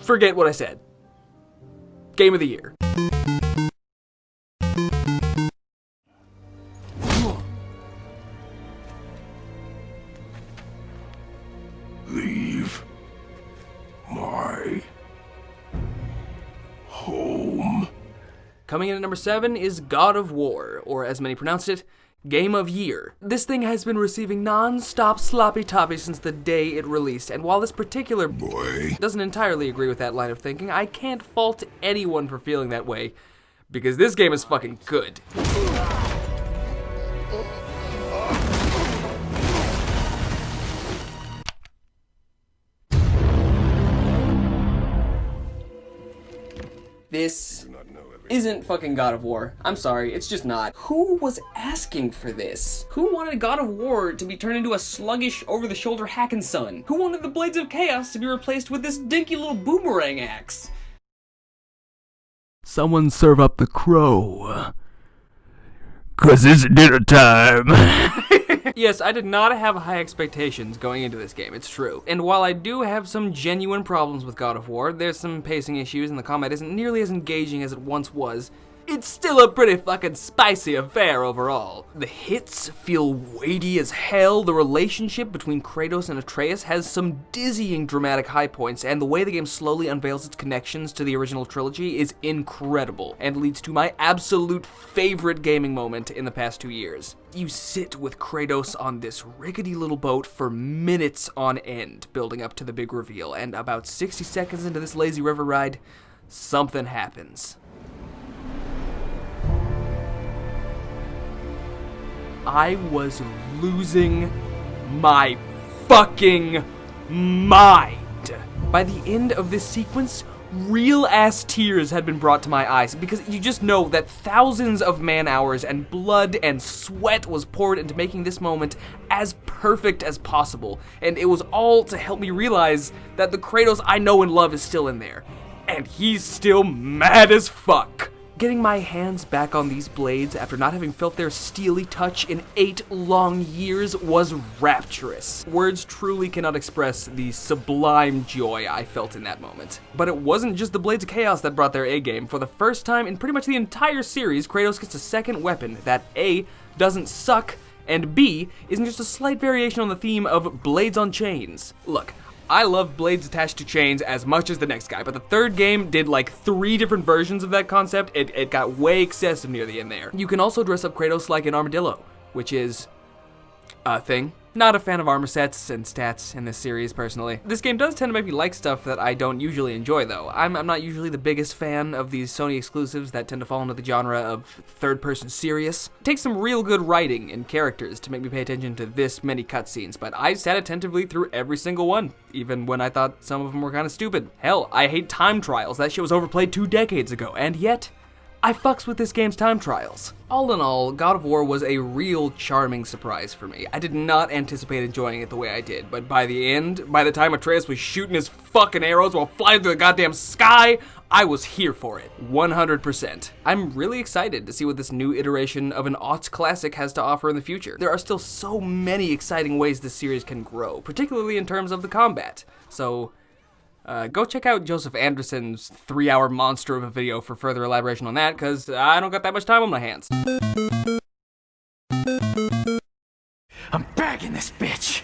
Forget what I said. Game of the year. Leave my home. Coming in at number 7 is God of War, or as many pronounced it, Game of Year. This thing has been receiving non-stop sloppy toppy since the day it released, and while this particular boy doesn't entirely agree with that line of thinking, I can't fault anyone for feeling that way, because this game is fucking good. this isn't fucking God of War. I'm sorry, it's just not. Who was asking for this? Who wanted God of War to be turned into a sluggish, over-the-shoulder hackin' son? Who wanted the Blades of Chaos to be replaced with this dinky little boomerang axe? Someone serve up the crow. 'Cause it's dinner time. Yes, I did not have high expectations going into this game, it's true. And while I do have some genuine problems with God of War, there's some pacing issues and the combat isn't nearly as engaging as it once was, it's still a pretty fucking spicy affair overall. The hits feel weighty as hell, the relationship between Kratos and Atreus has some dizzying dramatic high points, and the way the game slowly unveils its connections to the original trilogy is incredible, and leads to my absolute favorite gaming moment in the past 2 years. You sit with Kratos on this rickety little boat for minutes on end, building up to the big reveal, and about 60 seconds into this lazy river ride, something happens. I was losing my fucking mind. By the end of this sequence, real-ass tears had been brought to my eyes, because you just know that thousands of man-hours and blood and sweat was poured into making this moment as perfect as possible, and it was all to help me realize that the Kratos I know and love is still in there, and he's still mad as fuck. Getting my hands back on these blades after not having felt their steely touch in 8 long years was rapturous. Words truly cannot express the sublime joy I felt in that moment. But it wasn't just the Blades of Chaos that brought their A-game. For the first time in pretty much the entire series, Kratos gets a second weapon that A, doesn't suck, and B, isn't just a slight variation on the theme of blades on chains. Look, I love blades attached to chains as much as the next guy, but the third game did like 3 different versions of that concept. It got way excessive near the end there. You can also dress up Kratos like an armadillo, which is a thing. Not a fan of armor sets and stats in this series, personally. This game does tend to make me like stuff that I don't usually enjoy, though. I'm not usually the biggest fan of these Sony exclusives that tend to fall into the genre of third-person serious. It takes some real good writing and characters to make me pay attention to this many cutscenes, but I sat attentively through every single one, even when I thought some of them were kind of stupid. Hell, I hate time trials. That shit was overplayed 2 decades ago, and yet I fucks with this game's time trials. All in all, God of War was a real charming surprise for me. I did not anticipate enjoying it the way I did, but by the end, by the time Atreus was shooting his fucking arrows while flying through the goddamn sky, I was here for it, 100%. I'm really excited to see what this new iteration of an aughts classic has to offer in the future. There are still so many exciting ways this series can grow, particularly in terms of the combat. So, go check out Joseph Anderson's 3-hour monster of a video for further elaboration on that, because I don't got that much time on my hands. I'm back in this bitch!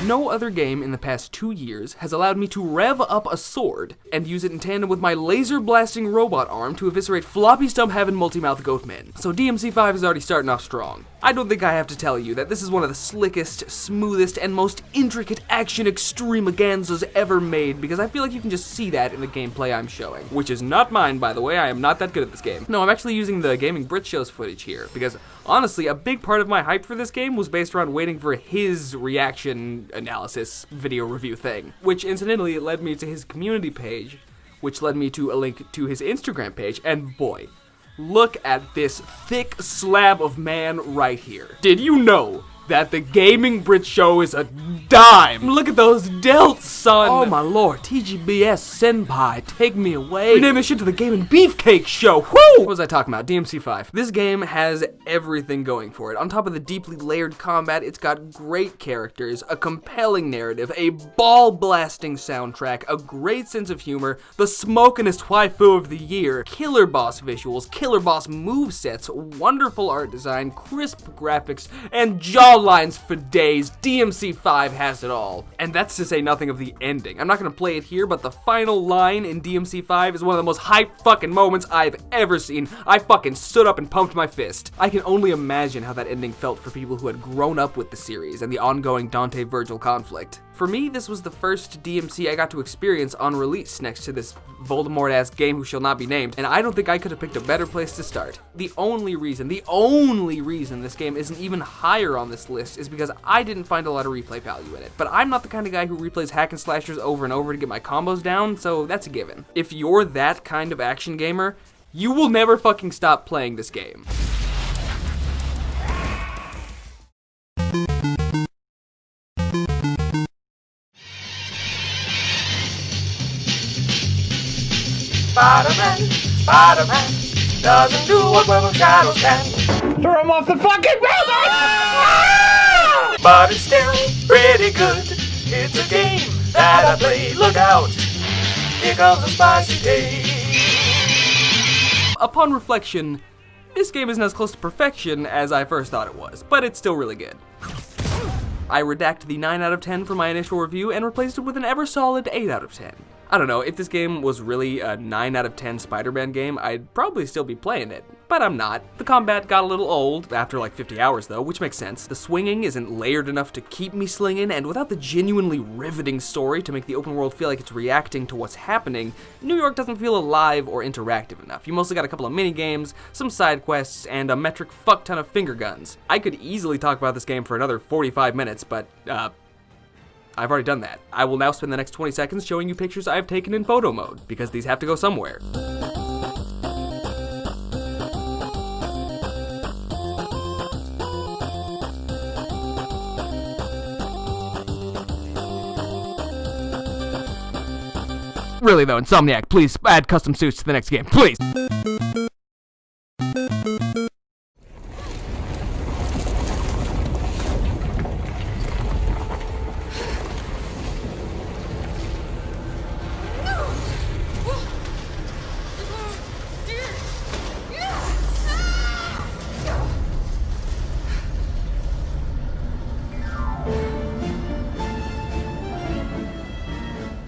No other game in the past 2 years has allowed me to rev up a sword and use it in tandem with my laser-blasting robot arm to eviscerate floppy stump heaven multi-mouth goat men. So DMC5 is already starting off strong. I don't think I have to tell you that this is one of the slickest, smoothest, and most intricate action extremaganzas ever made, because I feel like you can just see that in the gameplay I'm showing. Which is not mine, by the way. I am not that good at this game. No, I'm actually using the Gamingbritsshow's footage here, because honestly, a big part of my hype for this game was based around waiting for his reaction analysis video review thing, which incidentally led me to his community page, which led me to a link to his Instagram page, and boy, look at this thick slab of man right here. Did you know that the Gamingbritshow is a dime? Look at those delts, son! Oh my lord, TGBS senpai, take me away. Rename this shit to the Gaming Beefcake Show, whoo! What was I talking about? DMC5. This game has everything going for it. On top of the deeply layered combat, it's got great characters, a compelling narrative, a ball-blasting soundtrack, a great sense of humor, the smokinest waifu of the year, killer boss visuals, killer boss movesets, wonderful art design, crisp graphics, and lines for days. DMC5 has it all. And that's to say nothing of the ending. I'm not gonna play it here, but the final line in DMC5 is one of the most hype fucking moments I've ever seen. I fucking stood up and pumped my fist. I can only imagine how that ending felt for people who had grown up with the series and the ongoing Dante-Virgil conflict. For me, this was the first DMC I got to experience on release next to this Voldemort-ass game who shall not be named, and I don't think I could have picked a better place to start. The only reason this game isn't even higher on this this list is because I didn't find a lot of replay value in it, but I'm not the kind of guy who replays hack and slashers over and over to get my combos down, so that's a given. If you're that kind of action gamer, you will never fucking stop playing this game. Spider-Man doesn't do what web of shadows can. Throw him off the fucking building! But it's still pretty good. It's a game that I play. Look out, here comes a spicy taste. Upon reflection, this game isn't as close to perfection as I first thought it was, but it's still really good. I redact the 9 out of 10 from my initial review and replaced it with an ever-solid 8 out of 10. I don't know, if this game was really a 9 out of 10 Spider-Man game, I'd probably still be playing it, but I'm not. The combat got a little old, after like 50 hours though, which makes sense. The swinging isn't layered enough to keep me slinging, and without the genuinely riveting story to make the open world feel like it's reacting to what's happening, New York doesn't feel alive or interactive enough. You mostly got a couple of mini-games, some side quests, and a metric fuck ton of finger guns. I could easily talk about this game for another 45 minutes, but, I've already done that. I will now spend the next 20 seconds showing you pictures I've taken in photo mode, because these have to go somewhere. Really though, Insomniac, please add custom suits to the next game, please!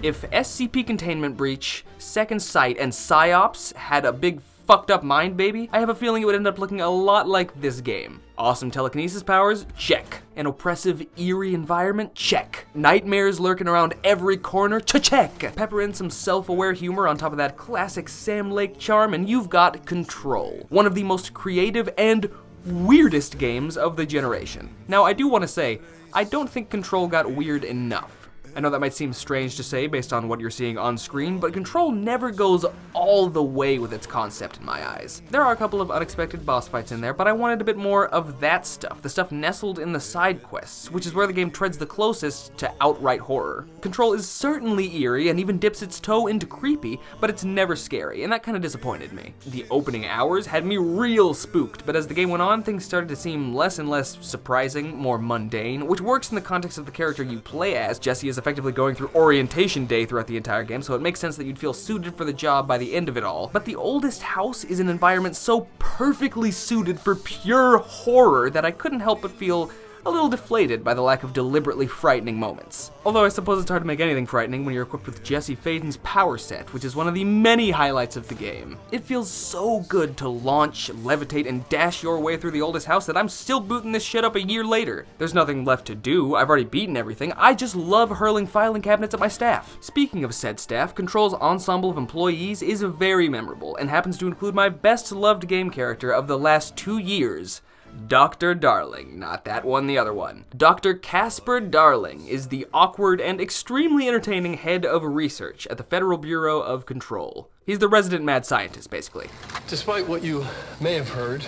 If SCP Containment Breach, Second Sight, and PsyOps had a big fucked up mind baby, I have a feeling it would end up looking a lot like this game. Awesome telekinesis powers? Check. An oppressive, eerie environment? Check. Nightmares lurking around every corner? Check. Pepper in some self-aware humor on top of that classic Sam Lake charm, and you've got Control. One of the most creative and weirdest games of the generation. Now, I do want to say, I don't think Control got weird enough. I know that might seem strange to say based on what you're seeing on screen, but Control never goes all the way with its concept in my eyes. There are a couple of unexpected boss fights in there, but I wanted a bit more of that stuff, the stuff nestled in the side quests, which is where the game treads the closest to outright horror. Control is certainly eerie and even dips its toe into creepy, but it's never scary, and that kind of disappointed me. The opening hours had me real spooked, but as the game went on, things started to seem less and less surprising, more mundane, which works in the context of the character you play as. Jesse is effectively going through orientation day throughout the entire game, so it makes sense that you'd feel suited for the job by the end of it all. But the oldest house is an environment so perfectly suited for pure horror that I couldn't help but feel a little deflated by the lack of deliberately frightening moments. Although I suppose it's hard to make anything frightening when you're equipped with Jesse Faden's power set, which is one of the many highlights of the game. It feels so good to launch, levitate, and dash your way through the oldest house that I'm still booting this shit up a year later. There's nothing left to do, I've already beaten everything, I just love hurling filing cabinets at my staff. Speaking of said staff, Control's ensemble of employees is very memorable, and happens to include my best loved game character of the last 2 years, Dr. Darling, not that one, the other one. Dr. Casper Darling is the awkward and extremely entertaining head of research at the Federal Bureau of Control. He's the resident mad scientist, basically. Despite what you may have heard,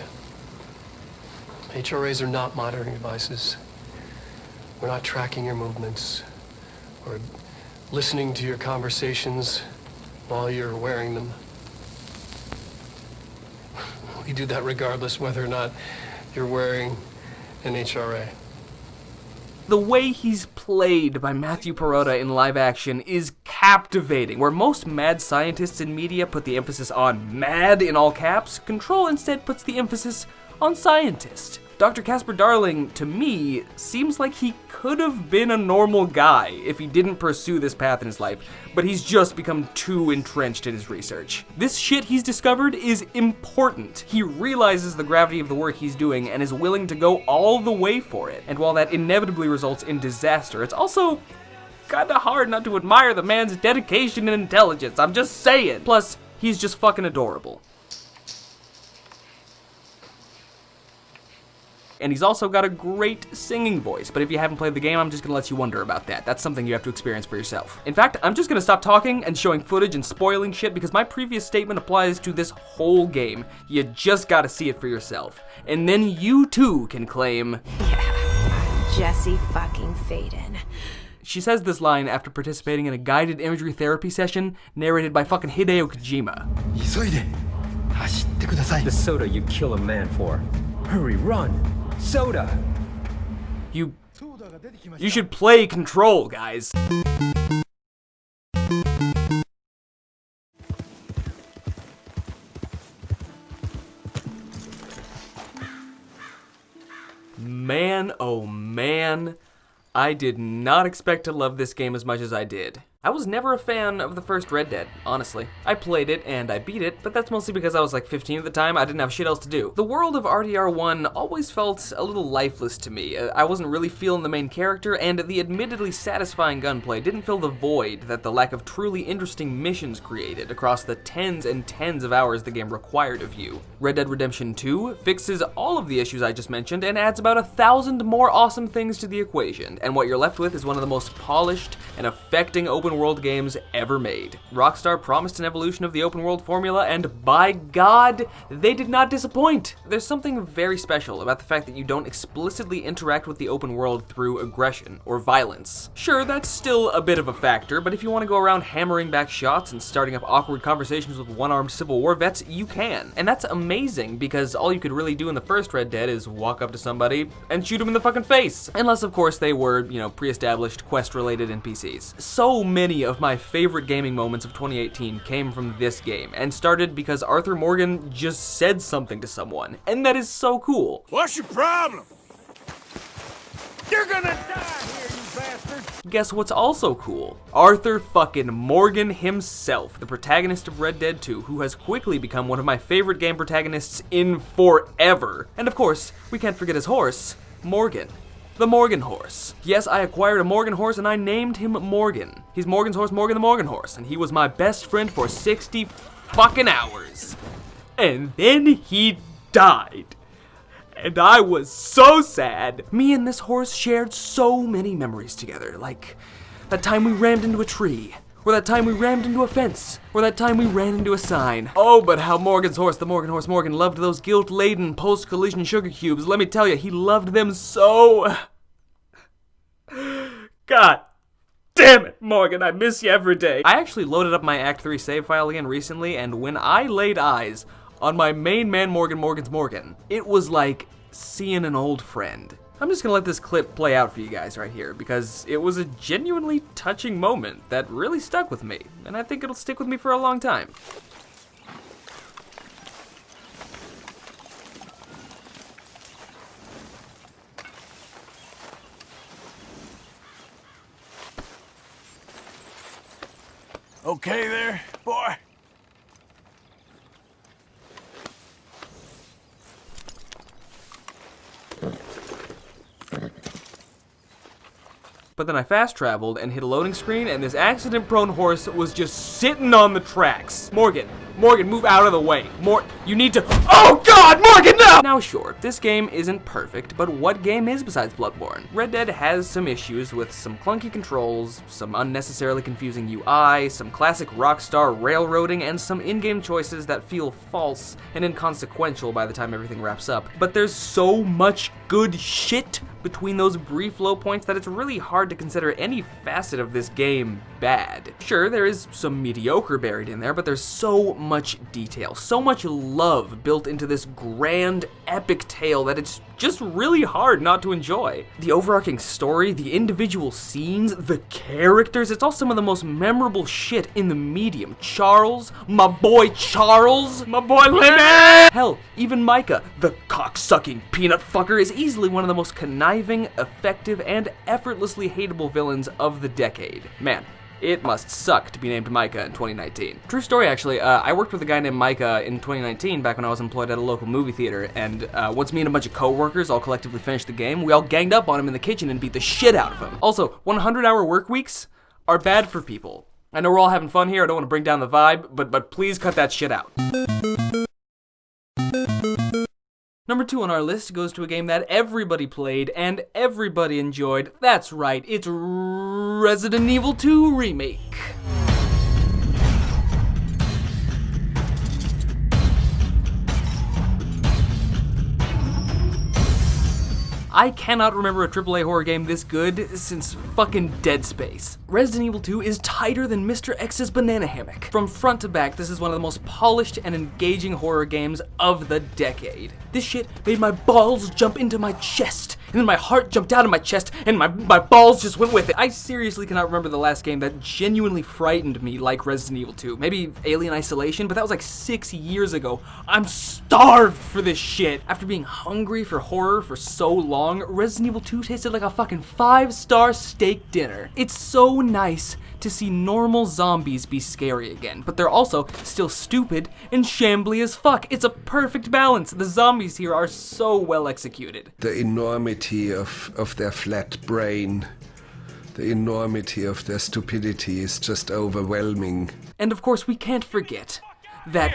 HRAs are not monitoring devices. We're not tracking your movements or listening to your conversations while you're wearing them. We do that regardless whether or not you're wearing an HRA. The way he's played by Matthew Perrotta in live action is captivating. Where most mad scientists in media put the emphasis on mad in all caps, Control instead puts the emphasis on scientist. Dr. Casper Darling, to me, seems like he could have been a normal guy if he didn't pursue this path in his life, but he's just become too entrenched in his research. This shit he's discovered is important. He realizes the gravity of the work he's doing and is willing to go all the way for it. And while that inevitably results in disaster, it's also kinda hard not to admire the man's dedication and intelligence, I'm just saying. Plus, he's just fucking adorable. and he's also got a great singing voice, but if you haven't played the game, I'm just gonna let you wonder about that. That's something you have to experience for yourself. In fact, I'm just gonna stop talking and showing footage and spoiling shit because my previous statement applies to this whole game. You just gotta see it for yourself. And then you too can claim, yeah, Jesse fucking Faden. She says this line after participating in a guided imagery therapy session narrated by fucking Hideo Kojima. The soda you kill a man for. Hurry, run! Soda! You should play Control, guys. Man, oh man, I did not expect to love this game as much as I did. I was never a fan of the first Red Dead, honestly. I played it and I beat it, but that's mostly because I was like 15 at the time. I didn't have shit else to do. The world of RDR1 always felt a little lifeless to me. I wasn't really feeling the main character, and the admittedly satisfying gunplay didn't fill the void that the lack of truly interesting missions created across the tens and tens of hours the game required of you. Red Dead Redemption 2 fixes all of the issues I just mentioned and adds about 1,000 more awesome things to the equation, and what you're left with is one of the most polished and affecting open world games ever made. Rockstar promised an evolution of the open world formula, and by God, they did not disappoint. There's something very special about the fact that you don't explicitly interact with the open world through aggression or violence. Sure, that's still a bit of a factor, but if you want to go around hammering back shots and starting up awkward conversations with one-armed Civil War vets, you can. And that's amazing, because all you could really do in the first Red Dead is walk up to somebody and shoot them in the fucking face. Unless, of course, they were, pre-established quest-related NPCs. So many of my favorite gaming moments of 2018 came from this game, and started because Arthur Morgan just said something to someone, and that is so cool. What's your problem? You're gonna die here, you bastard! Guess what's also cool? Arthur fucking Morgan himself, the protagonist of Red Dead 2, who has quickly become one of my favorite game protagonists in forever. And of course, we can't forget his horse, Morgan. The Morgan horse. Yes, I acquired a Morgan horse and I named him Morgan. He's Morgan's horse, Morgan the Morgan horse, and he was my best friend for 60 fucking hours. And then he died. And I was so sad. Me and this horse shared so many memories together, like that time we rammed into a tree, or that time we rammed into a fence, or that time we ran into a sign. Oh, but how Morgan's horse, the Morgan horse Morgan, loved those guilt-laden post-collision sugar cubes. Let me tell you, he loved them so... God damn it, Morgan, I miss you every day. I actually loaded up my Act 3 save file again recently, and when I laid eyes on my main man Morgan's Morgan, it was like seeing an old friend. I'm just gonna let this clip play out for you guys right here, because it was a genuinely touching moment that really stuck with me, and I think it'll stick with me for a long time. Okay there, boy? But then I fast traveled and hit a loading screen, and this accident-prone horse was just sitting on the tracks. Morgan, move out of the way. You need to— Oh God, Morgan, no! Now sure, this game isn't perfect, but what game is besides Bloodborne? Red Dead has some issues with some clunky controls, some unnecessarily confusing UI, some classic Rockstar railroading, and some in-game choices that feel false and inconsequential by the time everything wraps up. But there's so much good shit between those brief low points that it's really hard to consider any facet of this game bad. Sure, there is some mediocre buried in there, but there's so much detail, so much love built into this grand, epic tale that it's just really hard not to enjoy. The overarching story, the individual scenes, the characters, it's all some of the most memorable shit in the medium. Charles, my boy Lemon! Hell, even Micah, the cock-sucking peanut fucker, is easily one of the most conniving, effective, and effortlessly hateable villains of the decade. Man, it must suck to be named Micah in 2019. True story, actually. I worked with a guy named Micah in 2019 back when I was employed at a local movie theater, and once me and a bunch of co-workers all collectively finished the game, we all ganged up on him in the kitchen and beat the shit out of him. Also, 100-hour work weeks are bad for people. I know we're all having fun here, I don't want to bring down the vibe, but please cut that shit out. Number 2 on our list goes to a game that everybody played and everybody enjoyed. That's right, it's Resident Evil 2 Remake. I cannot remember a AAA horror game this good since fucking Dead Space. Resident Evil 2 is tighter than Mr. X's banana hammock. From front to back, this is one of the most polished and engaging horror games of the decade. This shit made my balls jump into my chest, and then my heart jumped out of my chest, and my balls just went with it. I seriously cannot remember the last game that genuinely frightened me like Resident Evil 2. Maybe Alien Isolation, but that was like 6 years ago. I'm starved for this shit. After being hungry for horror for so long, Resident Evil 2 tasted like a fucking 5-star steak dinner. It's so nice to see normal zombies be scary again, but they're also still stupid and shambly as fuck. It's a perfect balance. The zombies here are so well executed. The enormity of their flat brain, the enormity of their stupidity is just overwhelming. And of course, we can't forget that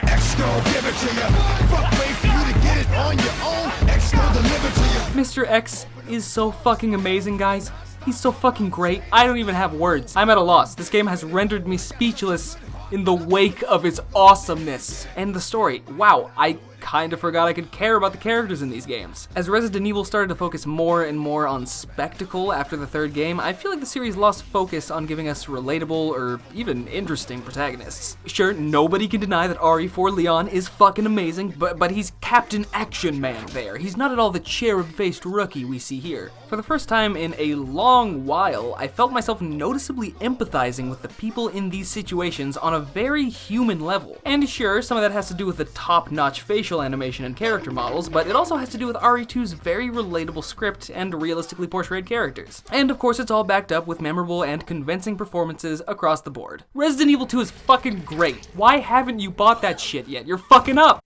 Mr. X is so fucking amazing, guys. He's so fucking great. I don't even have words. I'm at a loss. This game has rendered me speechless in the wake of its awesomeness. And the story, wow, I kind of forgot I could care about the characters in these games. As Resident Evil started to focus more and more on spectacle after the third game, I feel like the series lost focus on giving us relatable or even interesting protagonists. Sure, nobody can deny that RE4 Leon is fucking amazing, but he's Captain Action Man there. He's not at all the cherub-faced rookie we see here. For the first time in a long while, I felt myself noticeably empathizing with the people in these situations on a very human level. And sure, some of that has to do with the top-notch facial animation and character models, but it also has to do with RE2's very relatable script and realistically portrayed characters. And of course, it's all backed up with memorable and convincing performances across the board. Resident Evil 2 is fucking great. Why haven't you bought that shit yet? You're fucking up!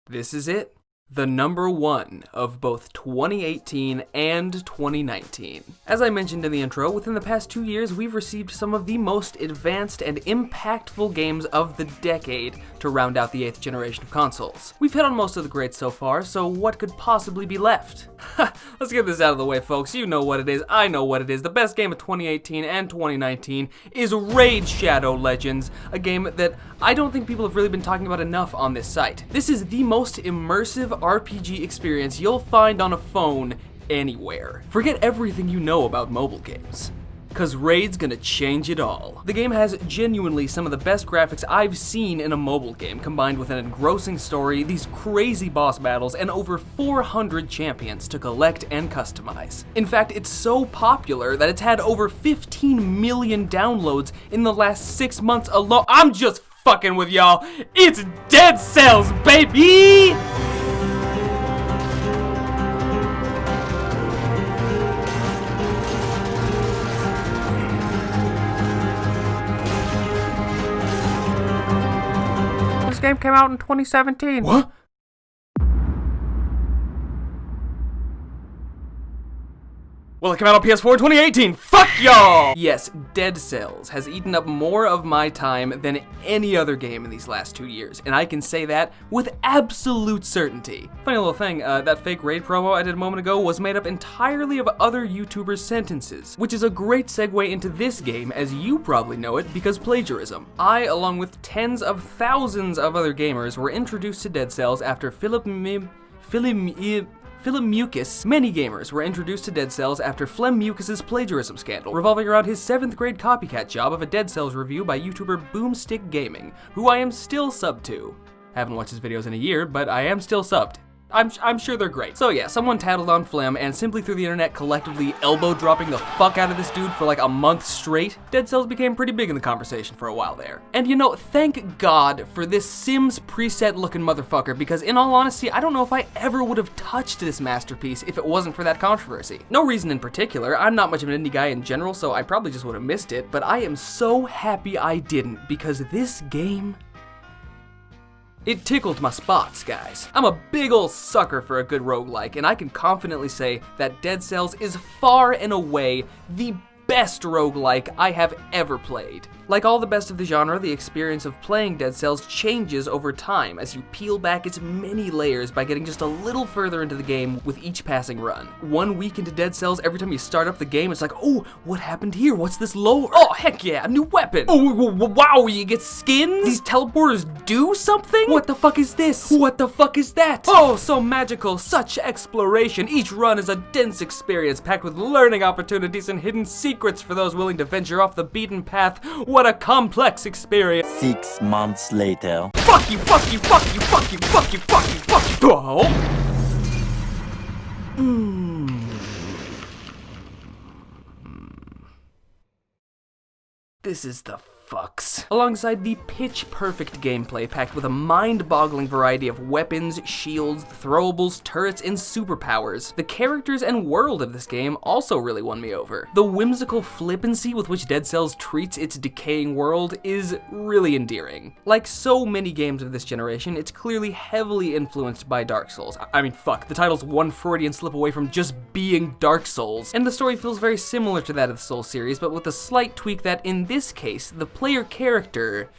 This is it. The number 1 of both 2018 and 2019. As I mentioned in the intro, within the past 2 years, we've received some of the most advanced and impactful games of the decade to round out the 8th generation of consoles. We've hit on most of the greats so far, so what could possibly be left? Let's get this out of the way, folks. You know what it is, I know what it is. The best game of 2018 and 2019 is Raid Shadow Legends, a game that I don't think people have really been talking about enough on this site. This is the most immersive RPG experience you'll find on a phone anywhere. Forget everything you know about mobile games, cause Raid's gonna change it all. The game has genuinely some of the best graphics I've seen in a mobile game, combined with an engrossing story, these crazy boss battles, and over 400 champions to collect and customize. In fact, it's so popular that it's had over 15 million downloads in the last 6 months alone. I'm just fucking with y'all. It's Dead Cells, baby! This game came out in 2017. What? Well, it came out on PS4 in 2018. Fuck y'all! Yes, Dead Cells has eaten up more of my time than any other game in these last 2 years, and I can say that with absolute certainty. Funny little thing, that fake raid promo I did a moment ago was made up entirely of other YouTubers' sentences, which is a great segue into this game, as you probably know it, because plagiarism. I, along with tens of thousands of other gamers, were introduced to Dead Cells after Philip Mucus. Many gamers were introduced to Dead Cells after Flem Mucus's plagiarism scandal, revolving around his 7th grade copycat job of a Dead Cells review by YouTuber Boomstick Gaming, who I am still subbed to. Haven't watched his videos in a year, but I am still subbed. I'm sure they're great. So yeah, someone tattled on Flem and simply through the internet collectively elbow dropping the fuck out of this dude for like a month straight, Dead Cells became pretty big in the conversation for a while there. And you know, thank God for this Sims preset looking motherfucker, because in all honesty, I don't know if I ever would have touched this masterpiece if it wasn't for that controversy. No reason in particular, I'm not much of an indie guy in general, so I probably just would have missed it, but I am so happy I didn't, because this game, it tickled my spots, guys. I'm a big ol' sucker for a good roguelike, and I can confidently say that Dead Cells is far and away the best roguelike I have ever played. Like all the best of the genre, the experience of playing Dead Cells changes over time as you peel back its many layers by getting just a little further into the game with each passing run. 1 week into Dead Cells, every time you start up the game, it's like, oh, what happened here? What's this lore? Oh, heck yeah, a new weapon. Oh, wow, you get skins? These teleporters do something? What the fuck is this? What the fuck is that? Oh, so magical, such exploration. Each run is a dense experience packed with learning opportunities and hidden secrets for those willing to venture off the beaten path. What a complex experience. 6 months later. Fuck you, fuck you, fuck you, fuck you, fuck you, fuck you, fuck you. Oh. This is the fucks. Alongside the pitch-perfect gameplay packed with a mind-boggling variety of weapons, shields, throwables, turrets, and superpowers, the characters and world of this game also really won me over. The whimsical flippancy with which Dead Cells treats its decaying world is really endearing. Like so many games of this generation, it's clearly heavily influenced by Dark Souls. I mean, fuck, the title's one Freudian slip away from just being Dark Souls, and the story feels very similar to that of the Souls series, but with a slight tweak that, in this case, the player character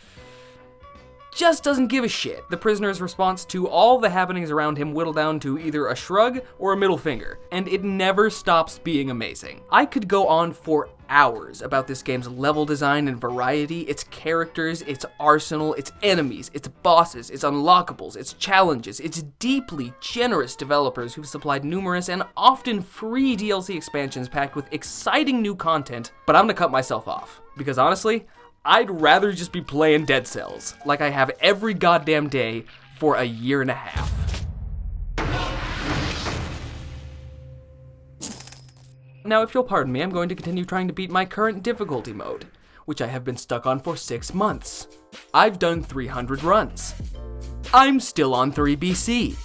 just doesn't give a shit. The prisoner's response to all the happenings around him whittle down to either a shrug or a middle finger, and it never stops being amazing. I could go on for hours about this game's level design and variety, its characters, its arsenal, its enemies, its bosses, its unlockables, its challenges, its deeply generous developers who've supplied numerous and often free DLC expansions packed with exciting new content, but I'm gonna cut myself off, because honestly, I'd rather just be playing Dead Cells, like I have every goddamn day for a year and a half. Now, if you'll pardon me, I'm going to continue trying to beat my current difficulty mode, which I have been stuck on for 6 months. I've done 300 runs. I'm still on 3 BC.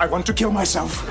I want to kill myself.